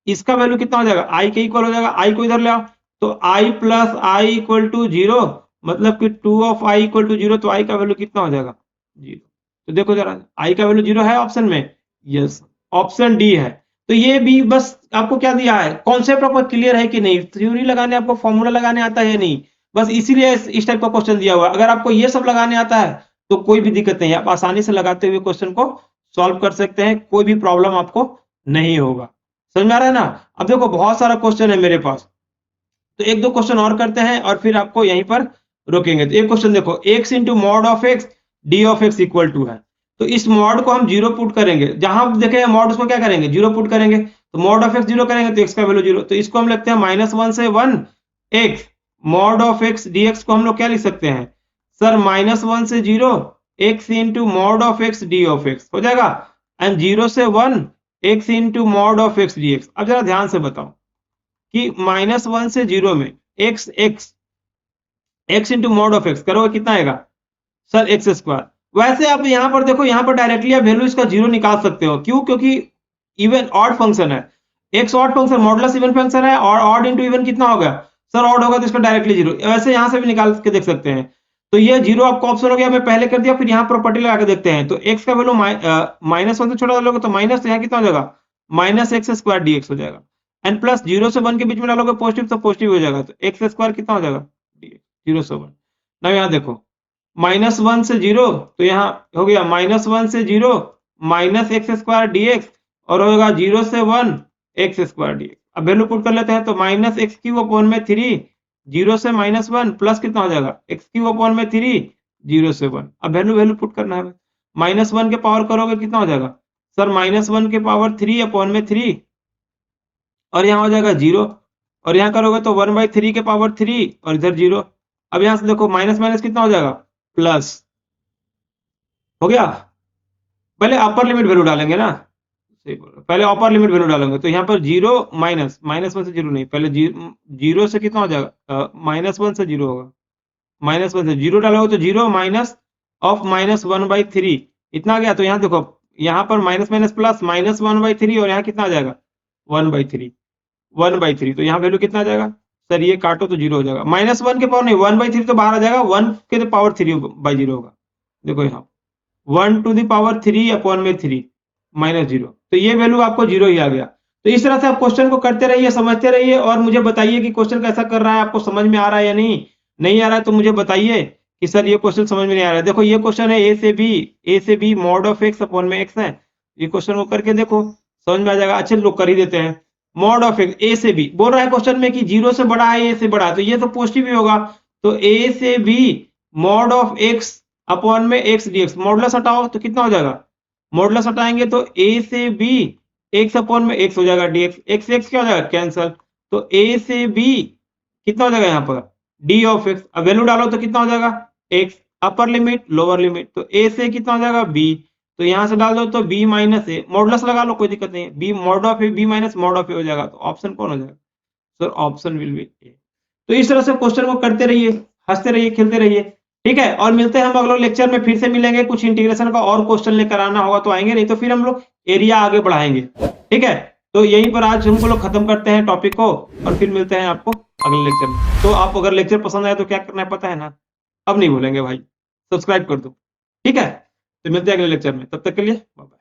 इसका वैल्यू कितना हो जाएगा आई के इक्वल हो जाएगा, आई को इधर ले आओ तो आई प्लस आई इक्वल टू 0, मतलब कि 2 ऑफ आई इक्वल टू 0, तो आई का वैल्यू कितना हो जाएगा 0। तो देखो जरा आई का वैल्यू 0 है ऑप्शन में, यस ऑप्शन डी है। तो ये भी बस आपको क्या दिया है, कॉन्सेप्ट आपको क्लियर है कि नहीं, थ्योरी लगाने आपको फॉर्मूला लगाने आता है नहीं, बस इसीलिए इस टाइप का क्वेश्चन दिया हुआ है। अगर आपको ये सब लगाने आता है तो कोई भी दिक्कत नहीं है, आप आसानी से लगाते हुए क्वेश्चन को सॉल्व कर सकते हैं, कोई भी प्रॉब्लम आपको नहीं होगा। समझ में आ रहा है ना। अब देखो बहुत सारा क्वेश्चन है मेरे पास, तो एक दो क्वेश्चन और करते हैं और फिर आपको यहीं पर रोकेंगे। तो एक क्वेश्चन देखो, x into mod of x D of x equal to है, तो इस मॉड को हम 0 पुट करेंगे, जहां देखे मॉड उसको क्या करेंगे 0 पुट करेंगे, तो मॉड ऑफ एक्स 0 करेंगे तो x का वैल्यू 0, तो इसको हम लिखते हैं -1 से 1 x mod of x dx को हम लोग क्या लिख सकते हैं सर -1 से 0 x into mod of x D of x हो जाएगा, एंड 0 से 1 x into mod of x D x. अब जरा ध्यान से बताओ कि -1 से 0 में x into mod of x करोगे कितना आएगा सर एक्स स्क्वायर। वैसे आप यहाँ पर देखो, यहाँ पर डायरेक्टली आप वैल्यू इसका 0 निकाल सकते हो, क्यों, क्योंकि इवन ऑड फंक्शन है, x odd function modulus even function है, और ऑड इंटू इवन कितना होगा सर ऑड होगा, तो इसका डायरेक्टली 0, वैसे यहाँ से भी निकाल के देख सकते हैं। तो ये 0 आपका ऑप्शन हो गया, मैं पहले कर दिया, फिर यहाँ प्रॉपर्टी लगा के देखते हैं। तो x का वैल्यू -1 से छोटा डालोगे तो माइनस, यहाँ कितना हो जाएगा -x² dx हो जाएगा, एंड प्लस 0 से 1 के बीच में डालोगे पॉजिटिव तो पॉजिटिव हो जाएगा, तो x² कितना हो जाएगा 0 से 1। ना यहाँ देखो -1 से 0, तो यहाँ हो गया -1 से 0 -x² dx, और होगा 0 से 1 x² dx। अब वैल्यू पुट कर लेते हैं, तो -x³ अपॉन में 3 0 से -1 प्लस कितना हो जाएगा x³ अपॉन में 3 0 से 1। अब वैल्यू पुट करना है, -1 के पावर करोगे कितना हो जाएगा सर -1 के पावर 3 अपॉन में 3, और यहाँ हो जाएगा 0, और यहाँ करोगे तो 1/3 के पावर 3 और इधर 0। अब यहाँ से देखो माइनस माइनस कितना हो जाएगा प्लस हो गया। पहले अपर लिमिट वैल्यू डालेंगे ना, सही बोल रहे, पहले अपर लिमिट वैल्यू डालेंगे, तो यहाँ पर 0 -1 से 0 नहीं, पहले 0 से कितना हो जाएगा -1 से 0 होगा, -1 से 0 डालोगे तो 0 माइनस ऑफ -1/3 इतना आ गया। तो यहाँ देखो यहाँ पर माइनस माइनस प्लस -1/3, और यहाँ कितना आ जाएगा 1/3, तो यहाँ वैल्यू कितना आ जाएगा सर, ये काटो तो 0 हो जाएगा, -1 के पावर नहीं 1/3 तो बाहर आ जाएगा, 1 के पावर 3/0 होगा। देखो यहाँ 1 टू द पावर 3 अपॉन में 3 -0, तो ये वैल्यू आपको 0 ही आ गया। तो इस तरह से आप क्वेश्चन को करते रहिए, समझते रहिए, और मुझे बताइए कि क्वेश्चन कैसा कर रहा है, आपको समझ में आ रहा है या नहीं आ रहा है, तो मुझे बताइए कि सर ये क्वेश्चन समझ में नहीं आ रहा है। देखो ये क्वेश्चन है ए से b mod of x upon में एक्स है, ये क्वेश्चन को करके देखो समझ में आ जाएगा। अच्छे लोग कर ही देते हैं, मॉड ऑफ एक्स ए से बी बोल रहा है क्वेश्चन में कि 0 से बड़ा है ए से बड़ा, तो ये तो पॉजिटिव ही होगा, तो ए से b mod of x upon में एक्स डीएक्स, मॉडुलस हटाओ तो कितना हो जाएगा, मॉडुलस हटाएंगे तो ए से बी एक्स अपॉन में एक्स हो जाएगा डीएक्स, एक्स एक्स क्या हो जाएगा कैंसल, तो ए से बी कितना हो जाएगा यहाँ पर डी ऑफ एक्स। अब वैल्यू डालो तो कितना हो जाएगा x, upper limit lower limit, तो ए से कितना हो जाएगा बी, तो यहाँ से डाल दो तो बी माइनस ए, मॉडुलस लगा लो कोई दिक्कत नहीं है, B mod of A B minus mod of A हो जाएगा, तो ऑप्शन कौन हो जाएगा sir, option will be A. तो इस तरह से क्वेश्चन को करते रहिए, हंसते रहिए, खेलते रहिए, ठीक है। और मिलते हैं हम अगले लेक्चर में, फिर से मिलेंगे, कुछ इंटीग्रेशन का और क्वेश्चन लेकर आना होगा तो आएंगे, नहीं तो फिर हम लोग एरिया आगे बढ़ाएंगे, ठीक है। तो यहीं पर आज हम लोग खत्म करते हैं टॉपिक को, और फिर मिलते हैं आपको अगले लेक्चर में। तो आप अगर लेक्चर पसंद आए तो क्या करना है पता है ना, अब नहीं भूलेंगे भाई, सब्सक्राइब कर दो, ठीक है। तो मिलते हैं अगले लेक्चर में, तब तक के लिए बाय बाय।